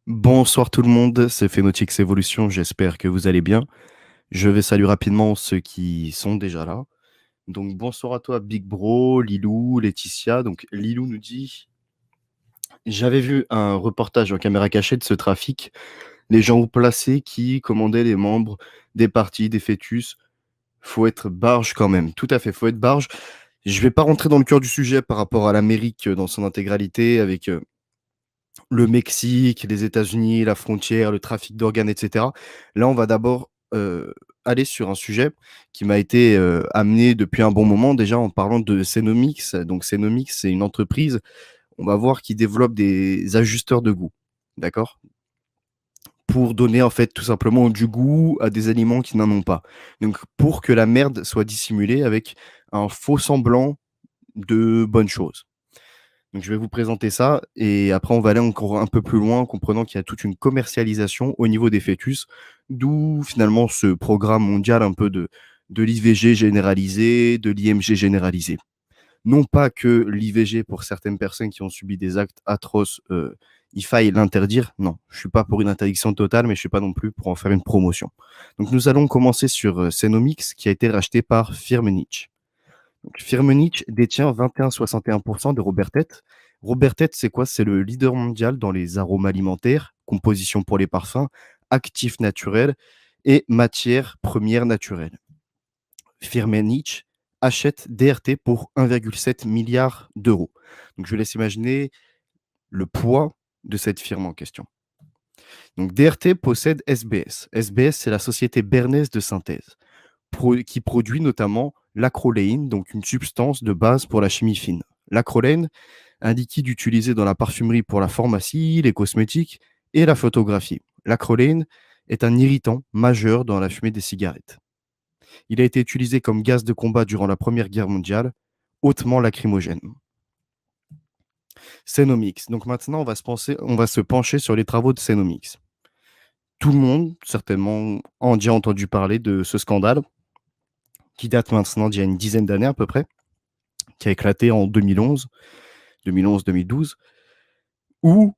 Bonsoir tout le monde, c'est Phénotix Evolution, j'espère que vous allez bien. Je vais saluer rapidement ceux qui sont déjà là. Donc bonsoir à toi Big Bro, Lilou, Laetitia. Donc Lilou nous dit: «J'avais vu un reportage en caméra cachée de ce trafic, les gens haut placés qui commandaient les membres des partis, des fœtus. Faut être barge quand même». Tout à fait, faut être barge. Je vais pas rentrer dans le cœur du sujet par rapport à l'Amérique, dans son intégralité avec, le Mexique, les États-Unis, la frontière, le trafic d'organes et cetera. Là, on va d'abord, aller sur un sujet qui m'a été, amené depuis un bon moment, déjà en parlant de Cenomix. Donc Cenomix, c'est une entreprise, on va voir, qui développe des ajusteurs de goût, d'accord? Pour donner, en fait, tout simplement du goût à des aliments qui n'en ont pas. Donc pour que la merde soit dissimulée avec un faux semblant de bonnes choses. Donc je vais vous présenter ça et après on va aller encore un peu plus loin en comprenant qu'il y a toute une commercialisation au niveau des fœtus, d'où finalement ce programme mondial un peu de l'IVG généralisé, de l'IMG généralisé. Non pas que l'IVG pour certaines personnes qui ont subi des actes atroces, il faille l'interdire, non. Je suis pas pour une interdiction totale, mais je suis pas non plus pour en faire une promotion. Donc nous allons commencer sur, Cenomix qui a été racheté par Firmenich. Donc Firmenich détient 21,61% de Robertet. Robertet, c'est quoi? C'est le leader mondial dans les arômes alimentaires, compositions pour les parfums, actifs naturels et matières premières naturelles. Firmenich achète DRT pour 1,7 milliard d'euros. Donc je vous laisse imaginer le poids de cette firme en question. Donc DRT possède SBS. SBS, c'est la société bernaise de synthèse qui produit notamment l'acroléine, donc une substance de base pour la chimie fine. L'acroléine, un liquide utilisé dans la parfumerie pour la pharmacie, les cosmétiques et la photographie. L'acroléine est un irritant majeur dans la fumée des cigarettes. Il a été utilisé comme gaz de combat durant la Première Guerre mondiale, hautement lacrymogène. Cenomix. Donc maintenant, on va se pencher sur les travaux de Cenomix. Tout le monde, certainement, en a déjà entendu parler de ce scandale, qui date maintenant d'il y a une dizaine d'années à peu près, qui a éclaté en 2011-2012, où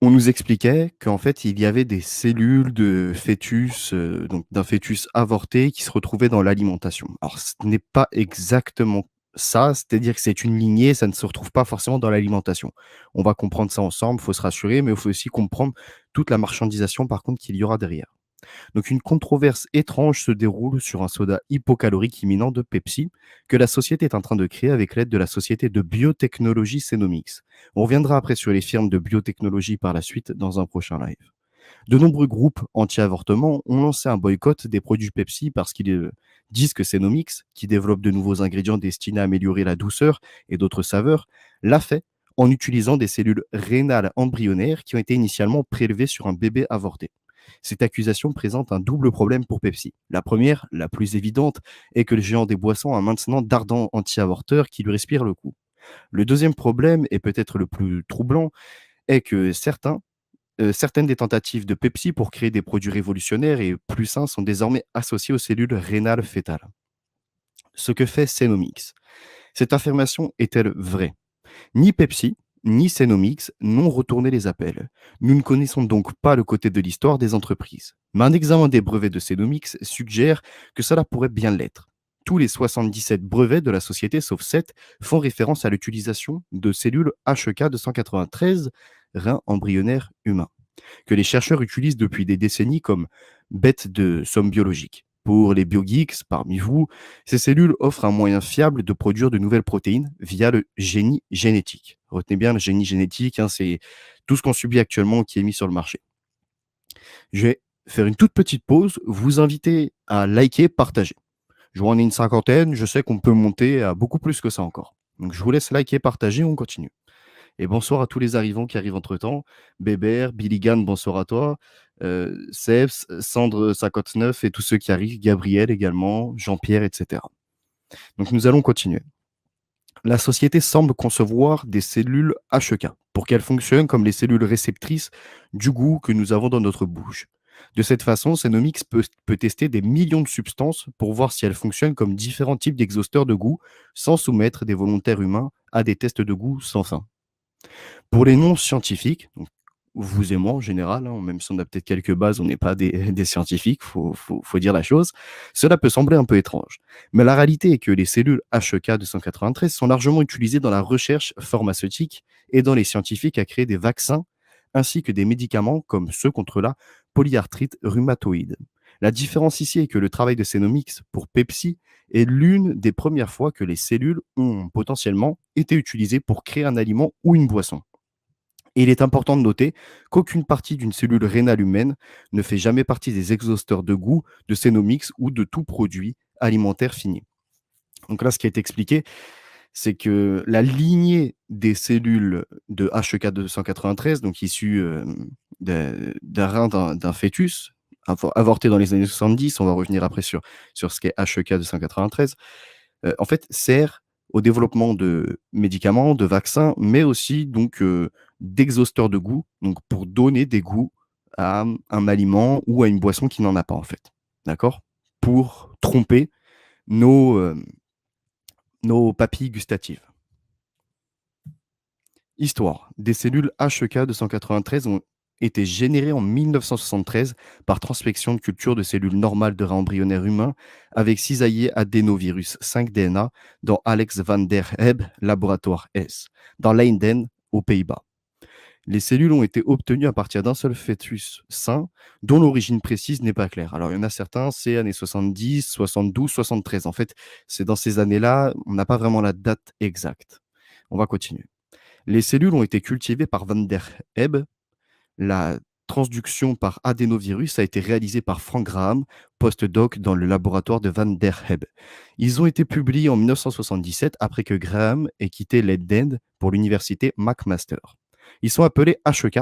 on nous expliquait qu'en fait, il y avait des cellules de fœtus, donc d'un fœtus avorté qui se retrouvaient dans l'alimentation. Alors ce n'est pas exactement ça, c'est-à-dire que c'est une lignée, ça ne se retrouve pas forcément dans l'alimentation. On va comprendre ça ensemble, il faut se rassurer, mais il faut aussi comprendre toute la marchandisation par contre qu'il y aura derrière. Donc une controverse étrange se déroule sur un soda hypocalorique imminent de Pepsi que la société est en train de créer avec l'aide de la société de biotechnologie Cenomix. On reviendra après sur les firmes de biotechnologie par la suite dans un prochain live. De nombreux groupes anti-avortement ont lancé un boycott des produits Pepsi parce qu'ils disent que Cenomix, qui développe de nouveaux ingrédients destinés à améliorer la douceur et d'autres saveurs, l'a fait en utilisant des cellules rénales embryonnaires qui ont été initialement prélevées sur un bébé avorté. Cette accusation présente un double problème pour Pepsi. La première, la plus évidente, est que le géant des boissons a maintenant d'ardents anti-avorteurs qui lui respirent le cou. Le deuxième problème, et peut-être le plus troublant, est que certaines des tentatives de Pepsi pour créer des produits révolutionnaires et plus sains sont désormais associées aux cellules rénales fœtales. Ce que fait Cenomix. Cette affirmation est-elle vraie? Ni Pepsi, ni Cenomix n'ont retourné les appels. Nous ne connaissons donc pas le côté de l'histoire des entreprises. Mais un examen des brevets de Cenomix suggère que cela pourrait bien l'être. Tous les 77 brevets de la société, sauf 7, font référence à l'utilisation de cellules HEK 293, reins embryonnaires humains, que les chercheurs utilisent depuis des décennies comme bête de somme biologique. Pour les biogeeks parmi vous, ces cellules offrent un moyen fiable de produire de nouvelles protéines via le génie génétique. Retenez bien le génie génétique, hein, c'est tout ce qu'on subit actuellement qui est mis sur le marché. Je vais faire une toute petite pause, vous inviter à liker, partager. Je vois on est une cinquantaine, je sais qu'on peut monter à beaucoup plus que ça encore. Donc je vous laisse liker, partager, on continue. Et bonsoir à tous les arrivants qui arrivent entre-temps. Bébert, Billigan, bonsoir à toi. Sebs, Sandre 59 et tous ceux qui arrivent, Gabriel également, Jean-Pierre, etc. Donc nous allons continuer. La société semble concevoir des cellules HEK pour qu'elles fonctionnent comme les cellules réceptrices du goût que nous avons dans notre bouche. De cette façon, Cenomix peut tester des millions de substances pour voir si elles fonctionnent comme différents types d'exhausteurs de goût sans soumettre des volontaires humains à des tests de goût sans fin. Pour les non-scientifiques, donc vous et moi en général, hein, même si on a peut-être quelques bases, on n'est pas des des scientifiques, faut dire la chose. Cela peut sembler un peu étrange, mais la réalité est que les cellules HEK293 sont largement utilisées dans la recherche pharmaceutique et dans les scientifiques à créer des vaccins, ainsi que des médicaments comme ceux contre la polyarthrite rhumatoïde. La différence ici est que le travail de Cenomics pour Pepsi est l'une des premières fois que les cellules ont potentiellement été utilisées pour créer un aliment ou une boisson. Et il est important de noter qu'aucune partie d'une cellule rénale humaine ne fait jamais partie des exhausteurs de goût, de Cenomix ou de tout produit alimentaire fini. Donc là, ce qui est expliqué, c'est que la lignée des cellules de HEK293, donc issues d'un rein d'un fœtus, avorté dans les années 70, on va revenir après sur ce qu'est HEK293, en fait, sert au développement de médicaments, de vaccins, mais aussi donc d'exhausteurs de goût, donc pour donner des goûts à un aliment ou à une boisson qui n'en a pas, en fait. D'accord? Pour tromper nos, nos papilles gustatives. Histoire. Des cellules HEK293 ont été générées en 1973 par transfection de culture de cellules normales de rein embryonnaire humain avec cisaillé adénovirus 5 DNA dans Alex van der Heb, laboratoire S, dans Leiden, aux Pays-Bas. Les cellules ont été obtenues à partir d'un seul fœtus sain, dont l'origine précise n'est pas claire. Alors, il y en a certains, c'est années 70, 72, 73. En fait, c'est dans ces années-là, on n'a pas vraiment la date exacte. On va continuer. Les cellules ont été cultivées par Van der Heb. La transduction par adénovirus a été réalisée par Frank Graham, postdoc dans le laboratoire de Van der Heb. Ils ont été publiés en 1977 après que Graham ait quitté Leiden pour l'université McMaster. Ils sont appelés HEK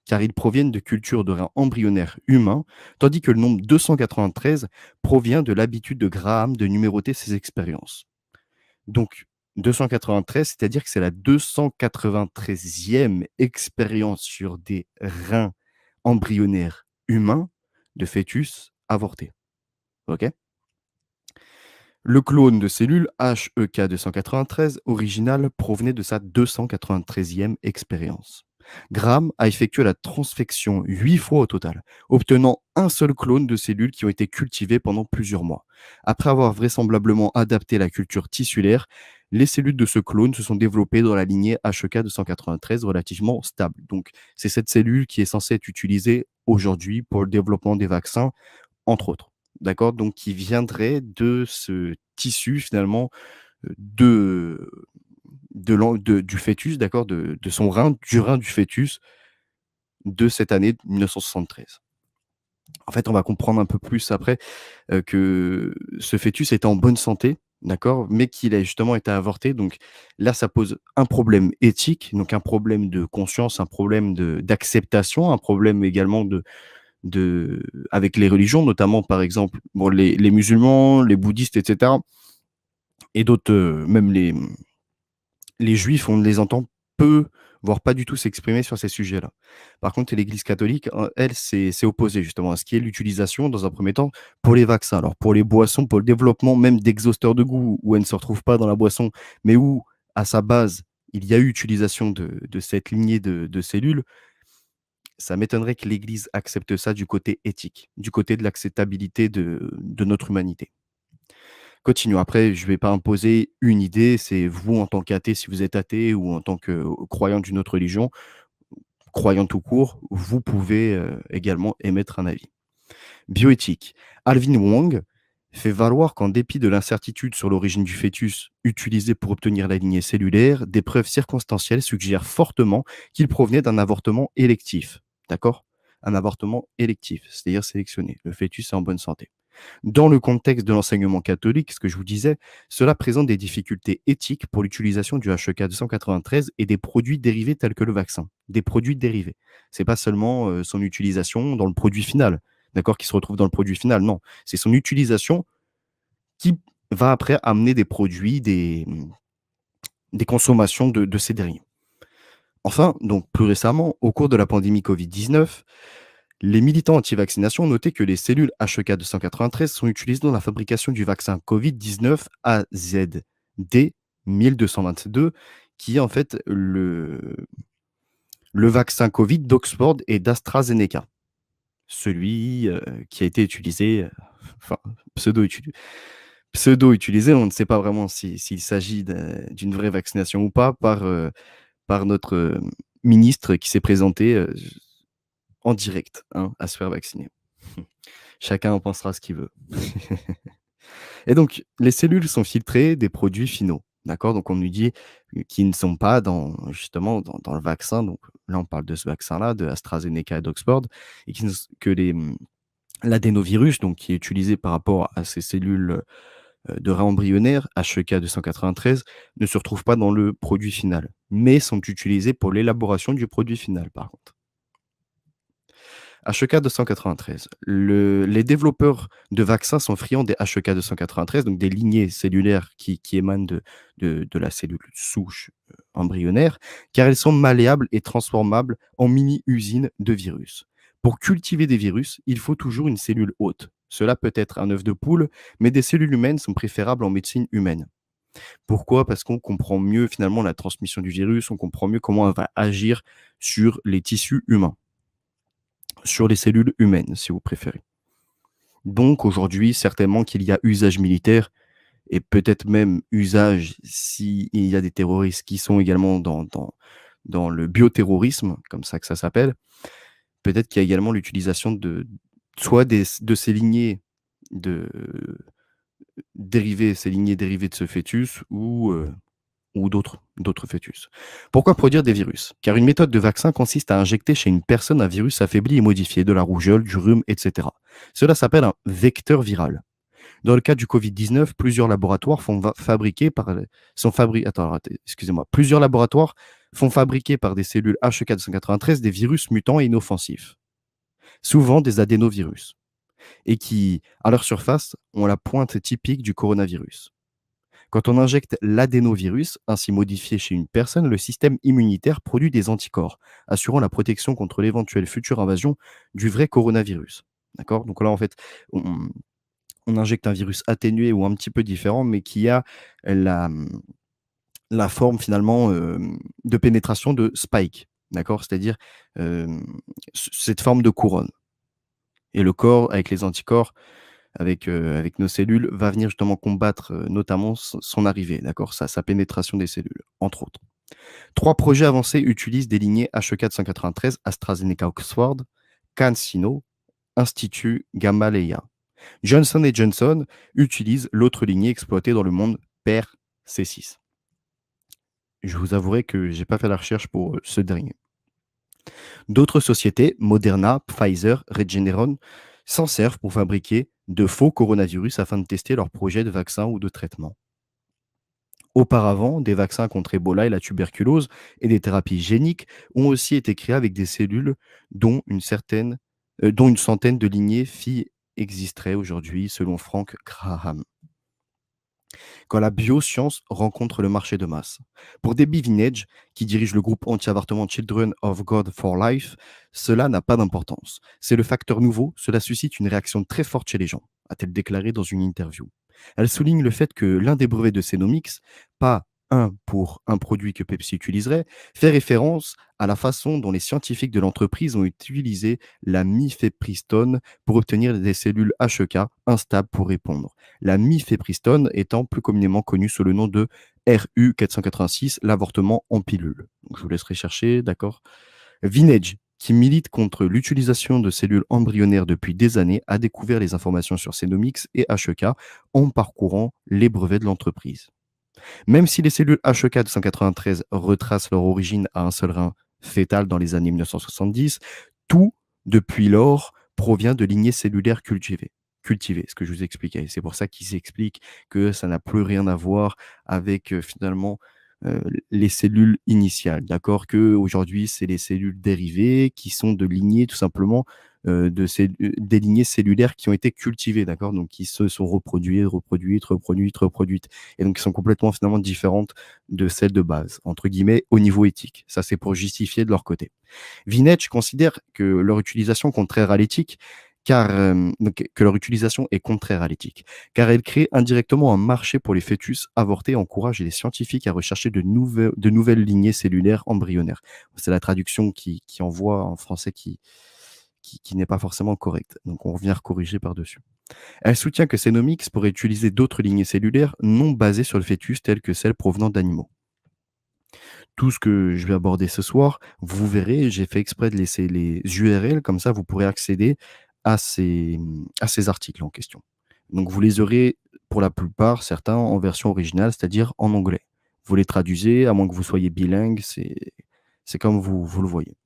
car ils proviennent de cultures de reins embryonnaires humains, tandis que le nombre 293 provient de l'habitude de Graham de numéroter ses expériences. Donc 293, c'est-à-dire que c'est la 293e expérience sur des reins embryonnaires humains de fœtus avortés. OK? Le clone de cellule HEK293 original provenait de sa 293e expérience. Graham a effectué la transfection 8 fois au total, obtenant un seul clone de cellules qui ont été cultivées pendant plusieurs mois. Après avoir vraisemblablement adapté la culture tissulaire, les cellules de ce clone se sont développées dans la lignée HEK293 relativement stable. Donc, c'est cette cellule qui est censée être utilisée aujourd'hui pour le développement des vaccins, entre autres. D'accord? Donc qui viendrait de ce tissu finalement, de du fœtus, d'accord? De son rein, du rein du fœtus de cette année 1973. En fait, on va comprendre un peu plus après, que ce fœtus était en bonne santé, d'accord? Mais qu'il a justement été avorté. Donc là, ça pose un problème éthique, donc un problème de conscience, un problème d'acceptation, un problème également de avec les religions, notamment par exemple, bon les musulmans, les bouddhistes et cetera et d'autres, même les juifs, on les entend peu, voire pas du tout s'exprimer sur ces sujets-là. Par contre, l'Église catholique, elle, c'est opposé justement à ce qui est l'utilisation dans un premier temps pour les vaccins. Alors pour les boissons, pour le développement même d'exhausteurs de goût où elle ne se retrouve pas dans la boisson, mais où à sa base, il y a eu utilisation de cette lignée de cellules, ça m'étonnerait que l'Église accepte ça du côté éthique, du côté de l'acceptabilité de notre humanité. Continuons. Après, je ne vais pas imposer une idée, c'est vous en tant qu'athée, si vous êtes athée ou en tant que croyant d'une autre religion, croyant tout court, vous pouvez également émettre un avis. Bioéthique. Alvin Wong fait valoir qu'en dépit de l'incertitude sur l'origine du fœtus utilisé pour obtenir la lignée cellulaire, des preuves circonstancielles suggèrent fortement qu'il provenait d'un avortement électif. D'accord? Un avortement électif, c'est-à-dire sélectionné. Le fœtus est en bonne santé. Dans le contexte de l'enseignement catholique, ce que je vous disais, cela présente des difficultés éthiques pour l'utilisation du HEK293 et des produits dérivés tels que le vaccin. Des produits dérivés. C'est pas seulement son utilisation dans le produit final, d'accord, qui se retrouve dans le produit final. Non, c'est son utilisation qui va après amener des produits, des consommations de ces dérivés. Enfin, donc plus récemment, au cours de la pandémie Covid-19, les militants anti-vaccination ont noté que les cellules HEK293 sont utilisées dans la fabrication du vaccin Covid-19 AZD 1222, qui est en fait Le vaccin Covid d'Oxford et d'AstraZeneca. Celui, qui a été utilisé, enfin pseudo-utilisé, on ne sait pas vraiment s'il s'agit d'une vraie vaccination ou pas par notre, ministre qui s'est présenté, en direct, hein, à se faire vacciner. Chacun en pensera ce qu'il veut. Et donc, les cellules sont filtrées des produits finaux, d'accord? Donc on nous dit, qu'ils ne sont pas dans justement dans le vaccin, donc là on parle de ce vaccin-là, de AstraZeneca et d'Oxford et qui ne s que l'adénovirus, donc qui est utilisé par rapport à ces cellules, de rat embryonnaire, HEK293, ne se retrouvent pas dans le produit final, mais sont utilisés pour l'élaboration du produit final par contre. HEK293. Les développeurs de vaccins sont friands des HEK293, donc des lignées cellulaires qui émanent de la cellule souche embryonnaire, car elles sont malléables et transformables en mini-usines de virus. Pour cultiver des virus, il faut toujours une cellule hôte. Cela peut être un œuf de poule, mais des cellules humaines sont préférables en médecine humaine. Pourquoi? Parce qu'on comprend mieux finalement la transmission du virus, on comprend mieux comment elle va agir sur les tissus humains, sur les cellules humaines, si vous préférez. Donc aujourd'hui, certainement qu'il y a usage militaire et peut-être même usage s'il y a des terroristes qui sont également dans le bioterrorisme, comme ça que ça s'appelle. Peut-être qu'il y a également l'utilisation de soit de ces lignées de dérivées, ces lignées dérivées de ce fœtus ou d'autres fœtus. Pourquoi produire des virus? Car une méthode de vaccin consiste à injecter chez une personne un virus affaibli et modifié, de la rougeole, du rhume, etc. Cela s'appelle un vecteur viral. Dans le cas du Covid-19, plusieurs laboratoires plusieurs laboratoires font fabriquer par des cellules HEK293 des virus mutants et inoffensifs, souvent des adénovirus, et qui, à leur surface, ont la pointe typique du coronavirus. Quand on injecte l'adénovirus, ainsi modifié chez une personne, le système immunitaire produit des anticorps, assurant la protection contre l'éventuelle future invasion du vrai coronavirus. D'accord? Donc là, en fait, on, on injecte un virus atténué ou un petit peu différent, mais qui a la, la forme finalement de pénétration de spike. D'accord? C'est-à-dire cette forme de couronne. Et le corps, avec les anticorps, avec nos cellules, va venir justement combattre, notamment son arrivée, d'accord? Sa pénétration des cellules, entre autres. 3 projets avancés utilisent des lignées HEK293, AstraZeneca Oxford, CanSino, Institut Gamaleya. Johnson Johnson utilise l'autre lignée exploitée dans le monde, PER C6. Je vous avouerai que j'ai pas fait la recherche pour, ce dernier. D'autres sociétés, Moderna, Pfizer, Regeneron, s'en servent pour fabriquer de faux coronavirus afin de tester leurs projets de vaccins ou de traitements. Auparavant, des vaccins contre Ebola et la tuberculose et des thérapies géniques ont aussi été créés avec des cellules dont une centaine de lignées filles existeraient aujourd'hui, selon Frank Graham. Quand la bioscience rencontre le marché de masse. Pour Debbie Vinage, qui dirige le groupe anti-avortement Children of God for Life, cela n'a pas d'importance. C'est le facteur nouveau, cela suscite une réaction très forte chez les gens, a-t-elle déclaré dans une interview. Elle souligne le fait que l'un des brevets de Cenomix, pas un pour un produit que Pepsi utiliserait, fait référence à la façon dont les scientifiques de l'entreprise ont utilisé la mifepristone pour obtenir des cellules HEK instables pour répondre. La mifepristone étant plus communément connue sous le nom de RU486, l'avortement en pilule. Donc, je vous laisserai chercher, d'accord? Vinage, qui milite contre l'utilisation de cellules embryonnaires depuis des années, a découvert les informations sur Cenomix et HEK en parcourant les brevets de l'entreprise. Même si les cellules HEK293 retracent leur origine à un seul rein fœtal dans les années 1970, tout, depuis lors, provient de lignées cellulaires cultivées, ce que je vous expliquais. C'est pour ça qu'ils expliquent que ça n'a plus rien à voir avec finalement les cellules initiales, d'accord? Qu'aujourd'hui, c'est les cellules dérivées qui sont de lignées tout simplement des lignées cellulaires qui ont été cultivées, d'accord? Donc qui se sont reproduites et donc qui sont complètement finalement différentes de celles de base, entre guillemets, au niveau éthique. Ça, c'est pour justifier de leur côté. Vinage considère que leur utilisation, contraire à l'éthique, car, donc que leur utilisation est contraire à l'éthique, car elle crée indirectement un marché pour les fœtus avortés et encourage les scientifiques à rechercher de nouvelles lignées cellulaires embryonnaires. C'est la traduction qui envoie en français qui n'est pas forcément correcte, donc on vient corriger par-dessus. Elle soutient que Cenomics pourrait utiliser d'autres lignées cellulaires non basées sur le fœtus, telles que celles provenant d'animaux. Tout ce que je vais aborder ce soir, vous verrez, j'ai fait exprès de laisser les URL, comme ça vous pourrez accéder à ces articles en question. Donc vous les aurez pour la plupart, certains en version originale, c'est-à-dire en anglais. Vous les traduisez, à moins que vous soyez bilingue, c'est comme vous le voyez.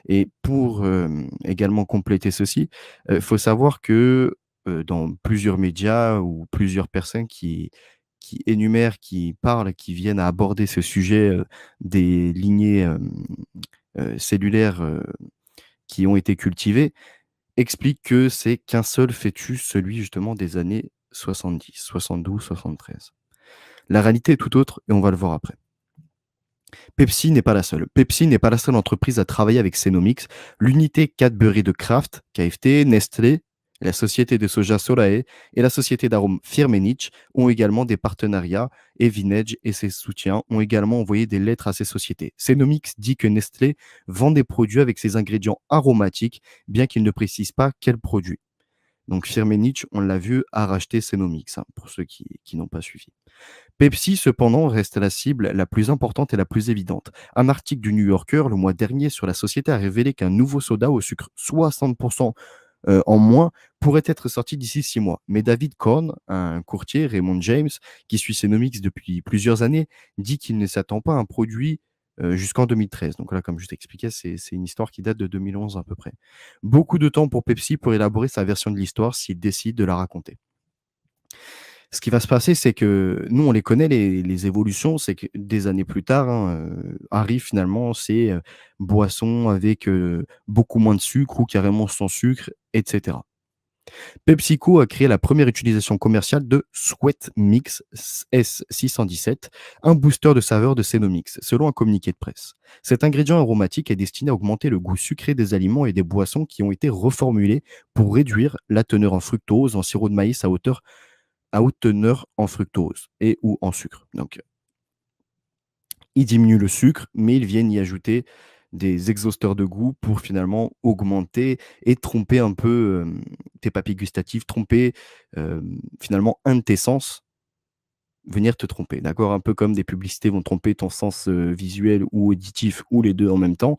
Et pour, également compléter ceci, faut savoir que, dans plusieurs médias ou plusieurs personnes qui énumèrent, qui parlent, qui viennent à aborder ce sujet, des lignées, cellulaires, qui ont été cultivées, expliquent que c'est qu'un seul fœtus, celui justement des années 70, 72, 73. La réalité est tout autre et on va le voir après. Pepsi n'est pas la seule. Pepsi n'est pas la seule entreprise à travailler avec Cenomics. L'unité Cadbury de Kraft, KFT, Nestlé, la société de soja Solae et la société d'arômes Firmenich ont également des partenariats et Vinage et ses soutiens ont également envoyé des lettres à ces sociétés. Cenomics dit que Nestlé vend des produits avec ses ingrédients aromatiques, bien qu'il ne précise pas quels produits. Donc Firmenich, on l'a vu, a racheté Cenomics, hein, pour ceux qui n'ont pas suivi. Pepsi, cependant, reste la cible la plus importante et la plus évidente. Un article du New Yorker le mois dernier sur la société a révélé qu'un nouveau soda au sucre 60% en moins pourrait être sorti d'ici 6 mois. Mais David Korn, un courtier, Raymond James, qui suit Cenomics depuis plusieurs années, dit qu'il ne s'attend pas à un produit jusqu'en 2013. Donc là, comme je t'expliquais, c'est une histoire qui date de 2011 à peu près. Beaucoup de temps pour Pepsi pour élaborer sa version de l'histoire s'il décide de la raconter. Ce qui va se passer, c'est que nous, on les connaît les évolutions, c'est que des années plus tard, hein, arrivent finalement ces, boissons avec, beaucoup moins de sucre ou carrément sans sucre et cetera. PepsiCo a créé la première utilisation commerciale de Sweet Mix S617, un booster de saveur de Cenomix, selon un communiqué de presse. Cet ingrédient aromatique est destiné à augmenter le goût sucré des aliments et des boissons qui ont été reformulés pour réduire la teneur en fructose en sirop de maïs à haute teneur en fructose et ou en sucre. Donc, ils diminuent le sucre, mais ils viennent y ajouter des exhausteurs de goût pour finalement augmenter et tromper un peu, tes papilles gustatives, tromper, finalement un de tes sens, venir te tromper, d'accord? Un peu comme des publicités vont tromper ton sens, visuel ou auditif ou les 2 en même temps.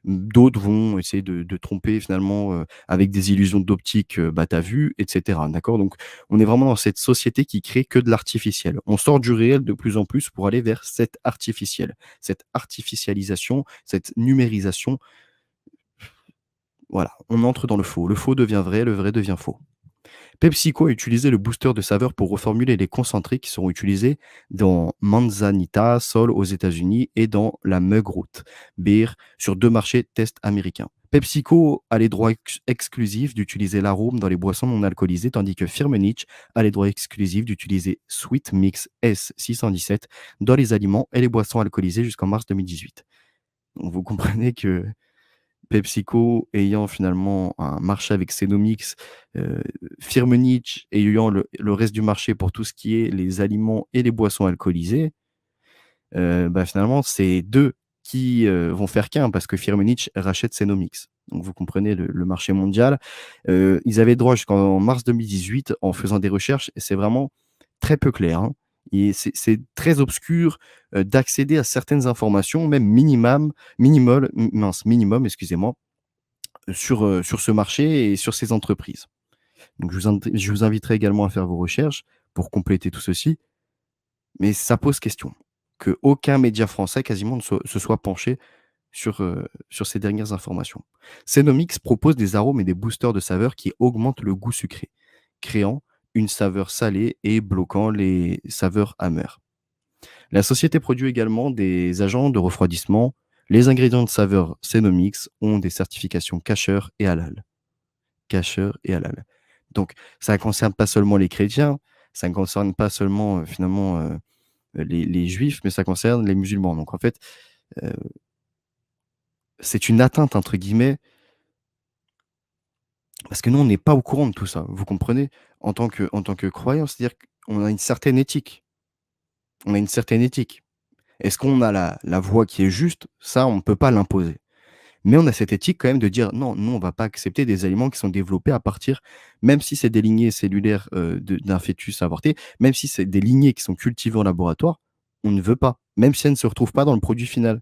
D'autres vont essayer de tromper finalement, avec des illusions d'optique, bah, ta vue et cetera, d'accord? Donc on est vraiment dans cette société qui crée que de l'artificiel. On sort du réel de plus en plus pour aller vers cet artificiel. Cette artificialisation, cette numérisation, voilà, on entre dans le faux. Le faux devient vrai, le vrai devient faux. PepsiCo a utilisé le booster de saveur pour reformuler les concentrés qui seront utilisés dans Manzanita Sol aux États-Unis et dans la Mug Root Beer sur 2 marchés test américains. PepsiCo a les droits exclusifs d'utiliser l'arôme dans les boissons non alcoolisées, tandis que Firmenich a les droits exclusifs d'utiliser Sweet Mix S617 dans les aliments et les boissons alcoolisées jusqu'en mars 2018. Donc vous comprenez que PepsiCo ayant finalement un marché avec Cenomix, heu, Firmenich ayant le reste du marché pour tout ce qui est les aliments et les boissons alcoolisées, bah, finalement, c'est 2 qui, vont faire qu'un parce que Firmenich rachète Cenomix. Donc vous comprenez le marché mondial. Ils avaient le droit jusqu'en mars 2018 en faisant des recherches et c'est vraiment très peu clair, hein, et c'est très obscur, d'accéder à certaines informations, même minimum, excusez-moi, sur ce marché et sur ces entreprises. Donc je vous inviterai également à faire vos recherches pour compléter tout ceci, mais ça pose question. Qu'aucun média français quasiment ne se soit penché sur ces dernières informations. Cenomix propose des arômes et des boosters de saveurs qui augmentent le goût sucré, créant une saveur salée et bloquant les saveurs amères. La société produit également des agents de refroidissement. Les ingrédients de saveur Cenomix ont des certifications Kosher et Halal. Kosher et halal. Donc ça ne concerne pas seulement les chrétiens, ça ne concerne pas seulement, finalement, les juifs, mais ça concerne les musulmans. Donc en fait, heu, c'est une «atteinte» entre guillemets, Parce que nous, on n'est pas au courant de tout ça, vous comprenez? En tant que croyant, c'est-à-dire qu'on a une certaine éthique. On a une certaine éthique. Est-ce qu'on a la voie qui est juste? Ça, on ne peut pas l'imposer. Mais on a cette éthique quand même de dire: «Non, nous, on va pas accepter des aliments qui sont développés à partir même si c'est des lignées cellulaires, d'un fœtus avorté, même si c'est des lignées qui sont cultivées en laboratoire, on ne veut pas, même si elles ne se retrouvent pas dans le produit final.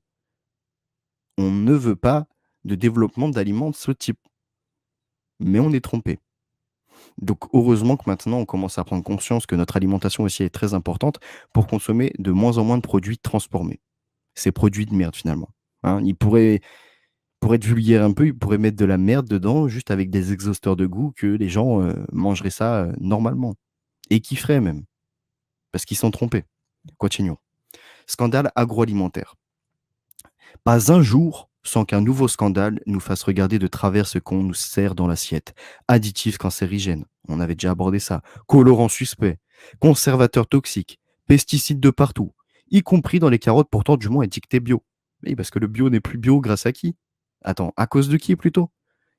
On ne veut pas de développement d'aliments de ce type, mais on est trompé». Donc heureusement que maintenant on commence à prendre conscience que notre alimentation aussi est très importante pour consommer de moins en moins de produits transformés. Ces produits de merde finalement, hein. Ils pourraient pour être vulgaire un peu, ils pourraient mettre de la merde dedans juste avec des exhausteurs de goût que les gens, mangeraient ça, normalement et kifferaient même, parce qu'ils sont trompés. Continuons. Scandale agroalimentaire. Pas un jour sans qu'un nouveau scandale nous fasse regarder de travers ce qu'on nous sert dans l'assiette. Additifs cancérigènes, on avait déjà abordé ça. Colorants suspects, conservateurs toxiques, pesticides de partout, y compris dans les carottes pourtant du moins étiquetées bio. Oui, parce que le bio n'est plus bio grâce à qui? Attends, à cause de qui plutôt?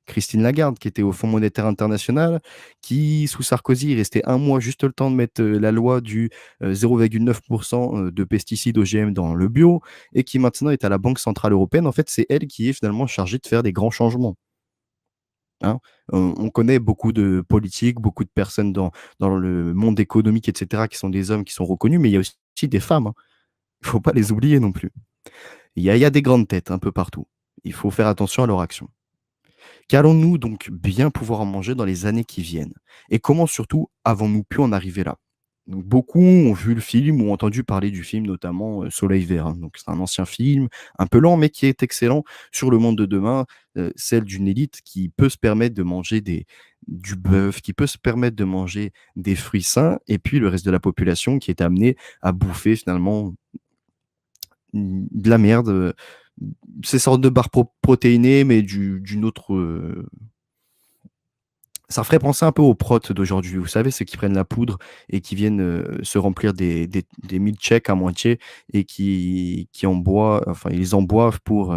Christine Lagarde, qui était au Fonds monétaire international, qui, sous Sarkozy, est restait 1 mois, juste le temps de mettre, la loi du, 0,9 de pesticides OGM dans le bio et qui maintenant est à la Banque centrale européenne. En fait, c'est elle qui est finalement chargée de faire des grands changements, hein. On connaît beaucoup de politiques, beaucoup de personnes dans le monde économique et cetera, qui sont des hommes qui sont reconnus, mais il y a aussi des femmes, hein. Il faut pas les oublier non plus. Il y a des grandes têtes un peu partout. Il faut faire attention à leurs actions. Qu'allons-nous donc bien pouvoir en manger dans les années qui viennent? Et comment surtout avons-nous pu en arriver là? Donc beaucoup ont vu le film ou entendu parler du film notamment, Soleil vert, hein. Donc c'est un ancien film, un peu lent mais qui est excellent sur le monde de demain, celle d'une élite qui peut se permettre de manger du bœuf, qui peut se permettre de manger des fruits sains et puis le reste de la population qui est amenée à bouffer finalement, de la merde, ces sortes de barres protéinées mais d'une autre, ça ferait penser un peu aux protes d'aujourd'hui. Vous savez, ceux qui prennent la poudre et qui viennent, se remplir des milkshakes à moitié et qui en boivent enfin, ils en boivent pour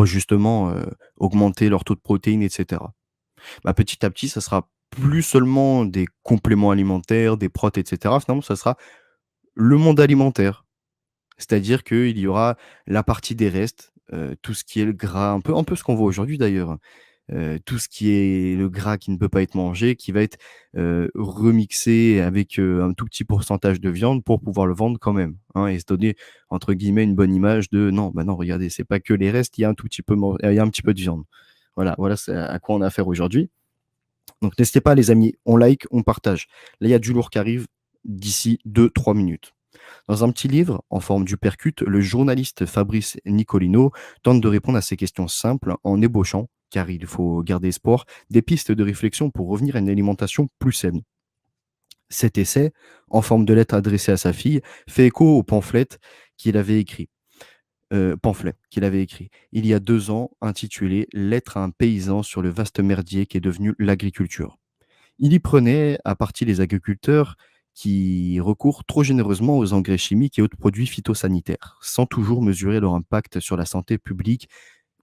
justement, augmenter leur taux de protéines et cetera. Bah, petit à petit, ça sera plus seulement des compléments alimentaires, des protes et cetera. Finalement, ça sera le monde alimentaire. C'est-à-dire qu'il y aura la partie des restes, tout ce qui est le gras, un peu ce qu'on voit aujourd'hui d'ailleurs, hein. Tout ce qui est le gras qui ne peut pas être mangé, qui va être, remixé avec, un tout petit pourcentage de viande pour pouvoir le vendre quand même, hein et se donner entre guillemets «une bonne image» de: «Non, bah, non regardez, c'est pas que les restes, il y a un tout petit peu il y a un petit peu de viande». Voilà c'est à quoi on a affaire aujourd'hui. Donc n'hésitez pas les amis, on like, on partage. Là, il y a du lourd qui arrive d'ici 2-3 minutes. Dans un petit livre, en forme d'hypercute, le journaliste Fabrice Nicolino tente de répondre à ces questions simples en ébauchant, car il faut garder espoir, des pistes de réflexion pour revenir à une alimentation plus saine. Cet essai, en forme de lettre adressée à sa fille, fait écho au qu'il avait écrit. Pamphlet qu'il avait écrit il y a 2 ans, intitulé Lettre à un paysan sur le vaste merdier qui est devenu l'agriculture. Il y prenait à partie les agriculteurs qui recourent trop généreusement aux engrais chimiques et autres produits phytosanitaires, sans toujours mesurer leur impact sur la santé publique.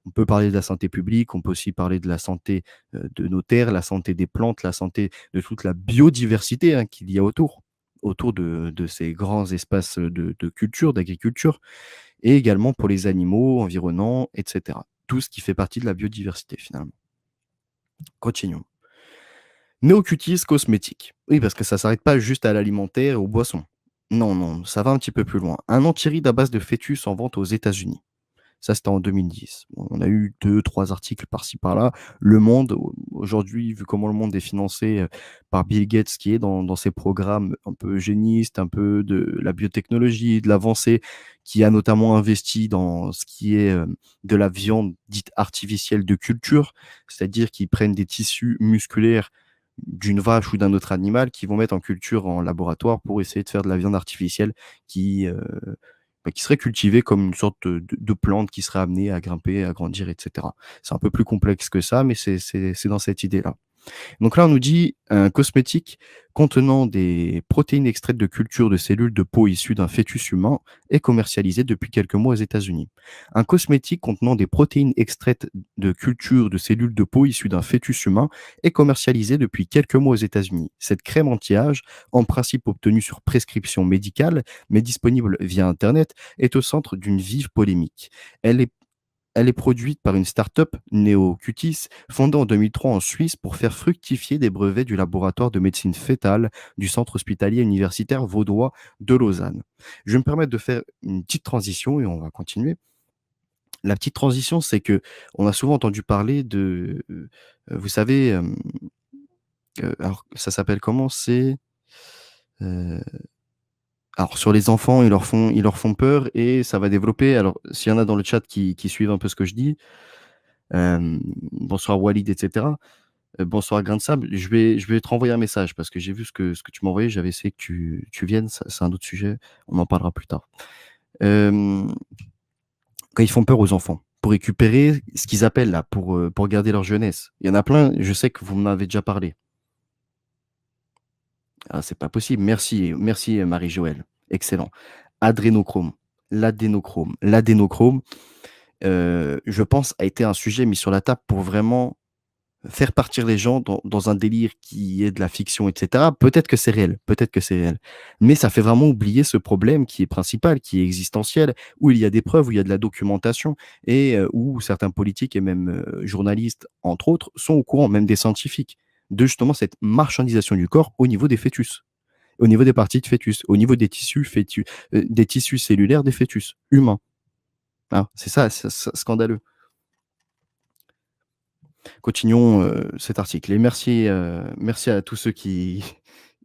On peut parler de la santé publique, on peut aussi parler de la santé, de nos terres, la santé des plantes, la santé de toute la biodiversité, hein, qu'il y a autour de ces grands espaces, de culture, d'agriculture et également pour les animaux environnants et cetera. Tout ce qui fait partie de la biodiversité finalement. Continuons. Neocutis cosmétique. Oui, parce que ça s'arrête pas juste à l'alimentaire et aux boissons. Non, non, ça va un petit peu plus loin. Un antiride à base de fœtus en vente aux États-Unis. Ça, c'était en 2010. Bon, on a eu 2-3 articles par-ci par-là. Le Monde, aujourd'hui, vu comment le monde est financé, par Bill Gates qui est dans ses programmes un peu eugénistes, un peu de la biotechnologie, de l'avancée, qui a notamment investi dans ce qui est, de la viande dite artificielle de culture. C'est-à-dire qu'ils prennent des tissus musculaires d'une vache ou d'un autre animal, qu'ils vont mettre en culture en laboratoire pour essayer de faire de la viande artificielle qui, qui serait cultivée comme une sorte de plante qui serait amenée à grimper, à grandir et cetera. C'est un peu plus complexe que ça, mais c'est dans cette idée-là. Donc là, on nous dit un cosmétique contenant des protéines extraites de culture de cellules de peau issues d'un fœtus humain est commercialisé depuis quelques mois aux États-Unis. Un cosmétique contenant des protéines extraites de culture de cellules de peau issues d'un fœtus humain est commercialisé depuis quelques mois aux États-Unis. Cette crème anti-âge, en principe obtenue sur prescription médicale, mais disponible via Internet, est au centre d'une vive polémique. Elle est Elle est produite par une start-up, NeoCutis, fondée en 2003 en Suisse pour faire fructifier des brevets du laboratoire de médecine fœtale du centre hospitalier universitaire vaudois de Lausanne. Je vais me permettre de faire une petite transition et on va continuer. La petite transition, c'est que on a souvent entendu parler de, vous savez, alors ça s'appelle comment? Heu, alors sur les enfants, ils leur font peur et ça va développer alors s'il y en a dans le chat qui suivent un peu ce que je dis, bonsoir Walid et cetera. Bonsoir Grain de sable, je vais te renvoyer un message parce que j'ai vu ce que tu m'as envoyé, j'avais essayé que tu viennes, ça c'est un autre sujet, on en parlera plus tard. Hem, Quand ils font peur aux enfants, pour récupérer ce qu'ils appellent là, pour garder leur jeunesse. Il y en a plein, je sais que vous m'en avez déjà parlé. Ah c'est pas possible, merci, Marie-Joëlle, excellent. Adrénochrome, l'adénochrome, je pense a été un sujet mis sur la table pour vraiment faire partir les gens dans un délire qui est de la fiction et cetera. Peut-être que c'est réel, peut-être que c'est réel. Mais ça fait vraiment oublier ce problème qui est principal, qui est existentiel, où il y a des preuves, où il y a de la documentation et où certains politiques et même, journalistes, entre autres, sont au courant, même des scientifiques, de justement cette marchandisation du corps au niveau des fœtus, au niveau des parties de fœtus, au niveau des tissus cellulaires des fœtus humains. Hein, c'est ça, c'est scandaleux. Continuons, cet article et merci à tous ceux qui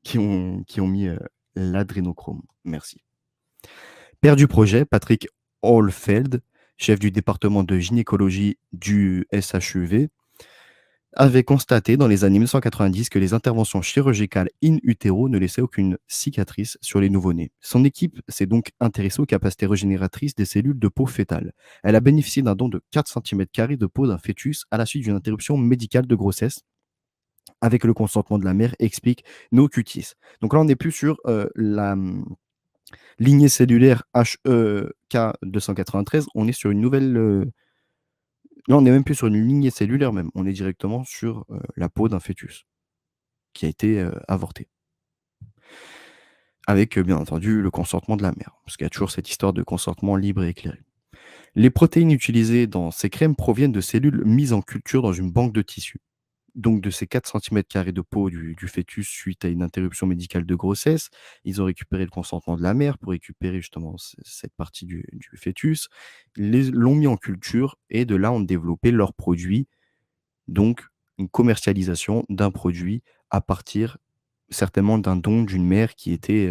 qui ont mis, l'adrénochrome. Merci. Père du projet, Patrick Hohlfeld, chef du département de gynécologie du SHUV, avait constaté dans les années 1990 que les interventions chirurgicales in utero ne laissaient aucune cicatrice sur les nouveau-nés. Son équipe s'est donc intéressée aux capacités régénératrices des cellules de peau fœtale. Elle a bénéficié d'un don de 4 cm² de peau d'un fœtus à la suite d'une interruption médicale de grossesse avec le consentement de la mère, explique NoQutis. Donc là, on n'est plus sur lignée cellulaire HEK293, on est sur une nouvelle. Là, on n'est même plus sur une lignée cellulaire, même. On est directement sur la peau d'un fœtus qui a été avorté. Avec, bien entendu, le consentement de la mère, parce qu'il y a toujours cette histoire de consentement libre et éclairé. Les protéines utilisées dans ces crèmes proviennent de cellules mises en culture dans une banque de tissus. Donc de ces 4 cm² de peau du fœtus suite à une interruption médicale de grossesse, ils ont récupéré le consentement de la mère pour récupérer justement cette partie du fœtus, l'ont mis en culture et de là ont développé leur produit, donc une commercialisation d'un produit à partir certainement d'un don d'une mère qui était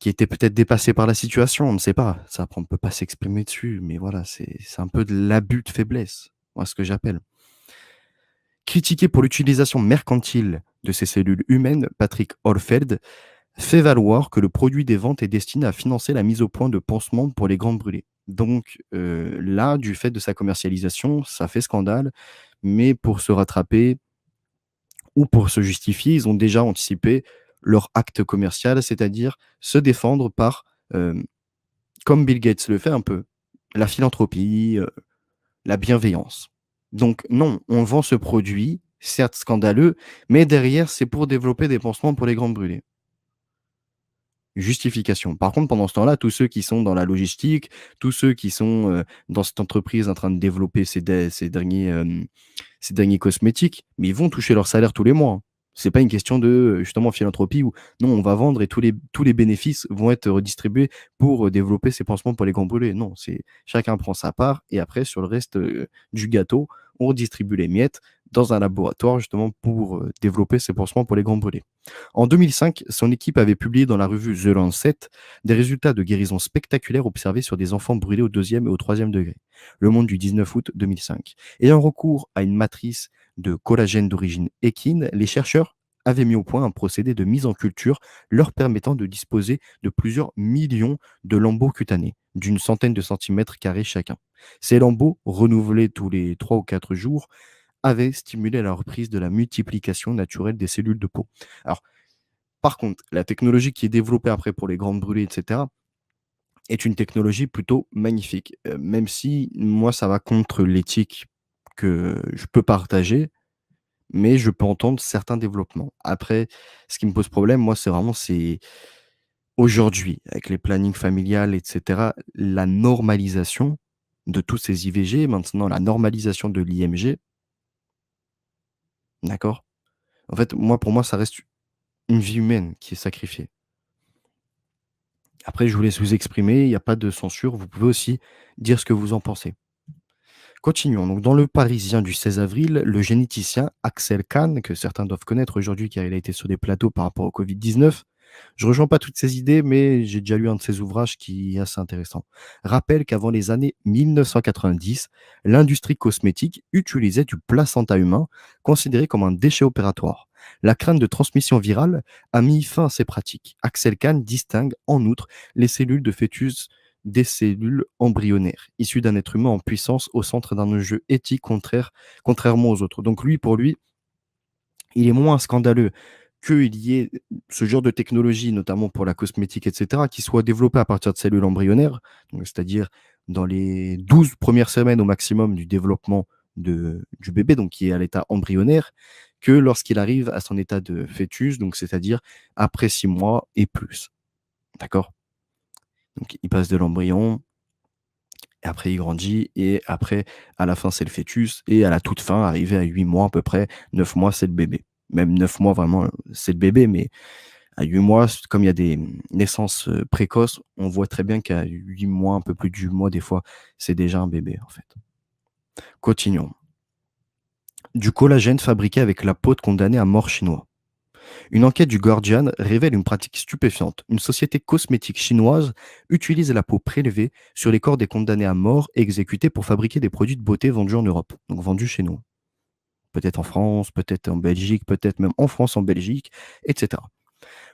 peut-être dépassée par la situation, on ne sait pas. Ça, après on ne peut pas s'exprimer dessus, mais voilà, c'est un peu de l'abus de faiblesse, moi ce que j'appelle. Critiqué pour l'utilisation mercantile de ces cellules humaines, Patrick Hohlfeld fait valoir que le produit des ventes est destiné à financer la mise au point de pansements pour les grandes brûlées. Donc là, du fait de sa commercialisation, ça fait scandale, mais pour se rattraper ou pour se justifier, ils ont déjà anticipé leur acte commercial, c'est-à-dire se défendre par, comme Bill Gates le fait un peu, la philanthropie, la bienveillance. Donc non, on vend ce produit, certes scandaleux, mais derrière, c'est pour développer des pansements pour les grandes brûlées. Justification. Par contre, pendant ce temps-là, tous ceux qui sont dans la logistique, tous ceux qui sont, dans cette entreprise en train de développer ces derniers cosmétiques, mais ils vont toucher leur salaire tous les mois, hein. C'est pas une question de, justement philanthropie où non, on va vendre et tous les bénéfices vont être redistribués pour, développer ces pansements pour les grands brûlés. Non, c'est chacun prend sa part et après sur le reste, du gâteau, on redistribue les miettes dans un laboratoire justement pour, développer ces pansements pour les grands brûlés. En 2005, son équipe avait publié dans la revue The Lancet des résultats de guérison spectaculaires observés sur des enfants brûlés au deuxième et au troisième degré. Le Monde du 19 août 2005. Ayant recours à une matrice de collagène d'origine équine, les chercheurs avaient mis au point un procédé de mise en culture leur permettant de disposer de plusieurs millions de lambeaux cutanés, d'une centaine de centimètres carrés chacun. Ces lambeaux, renouvelés tous les 3 ou 4 jours, avait stimulé la reprise de la multiplication naturelle des cellules de peau. Alors, par contre, la technologie qui est développée après pour les grandes brûlées, et cetera, est une technologie plutôt magnifique. Même si moi, ça va contre l'éthique que je peux partager, mais je peux entendre certains développements. Après, ce qui me pose problème, moi, c'est aujourd'hui, avec les plannings familiales et cetera, la normalisation de tous ces IVG, maintenant la normalisation de l'IMG, d'accord? En fait, moi, pour moi, ça reste une vie humaine qui est sacrifiée. Après, je vous laisse vous exprimer, il y a pas de censure, vous pouvez aussi dire ce que vous en pensez. Continuons. Donc, dans Le Parisien du 16 avril, le généticien Axel Kahn, que certains doivent connaître aujourd'hui car il a été sur des plateaux par rapport au Covid-19, je rejoins pas toutes ses idées, mais j'ai déjà lu un de ses ouvrages qui est assez intéressant. Rappelle qu'avant les années 1990, l'industrie cosmétique utilisait du placenta humain, considéré comme un déchet opératoire. La crainte de transmission virale a mis fin à ces pratiques. Axel Kahn distingue en outre les cellules de fœtus des cellules embryonnaires, issues d'un être humain en puissance au centre d'un enjeu éthique contrairement aux autres. Donc lui, pour lui, il est moins scandaleux qu'il y ait ce genre de technologie, notamment pour la cosmétique, et cetera, qui soit développée à partir de cellules embryonnaires, donc c'est-à-dire dans les 12 premières semaines au maximum du développement du bébé, donc qui est à l'état embryonnaire, que lorsqu'il arrive à son état de fœtus, donc c'est-à-dire après 6 mois et plus. D'accord? Donc il passe de l'embryon, et après il grandit et après à la fin c'est le fœtus et à la toute fin, arrivé à 8 mois à peu près, 9 mois, c'est le bébé. Même 9 mois vraiment, c'est le bébé, mais à 8 mois, comme il y a des naissances, précoces, on voit très bien qu'à 8 mois, un peu plus de 8 mois des fois, c'est déjà un bébé en fait. Continuons. Du collagène fabriqué avec la peau de condamné à mort chinois. Une enquête du Guardian révèle une pratique stupéfiante. Une société cosmétique chinoise utilise la peau prélevée sur les corps des condamnés à mort et exécutés pour fabriquer des produits de beauté vendus en Europe, donc vendus chez nous. Peut-être en France, peut-être en Belgique, peut-être même en France, en Belgique, etc.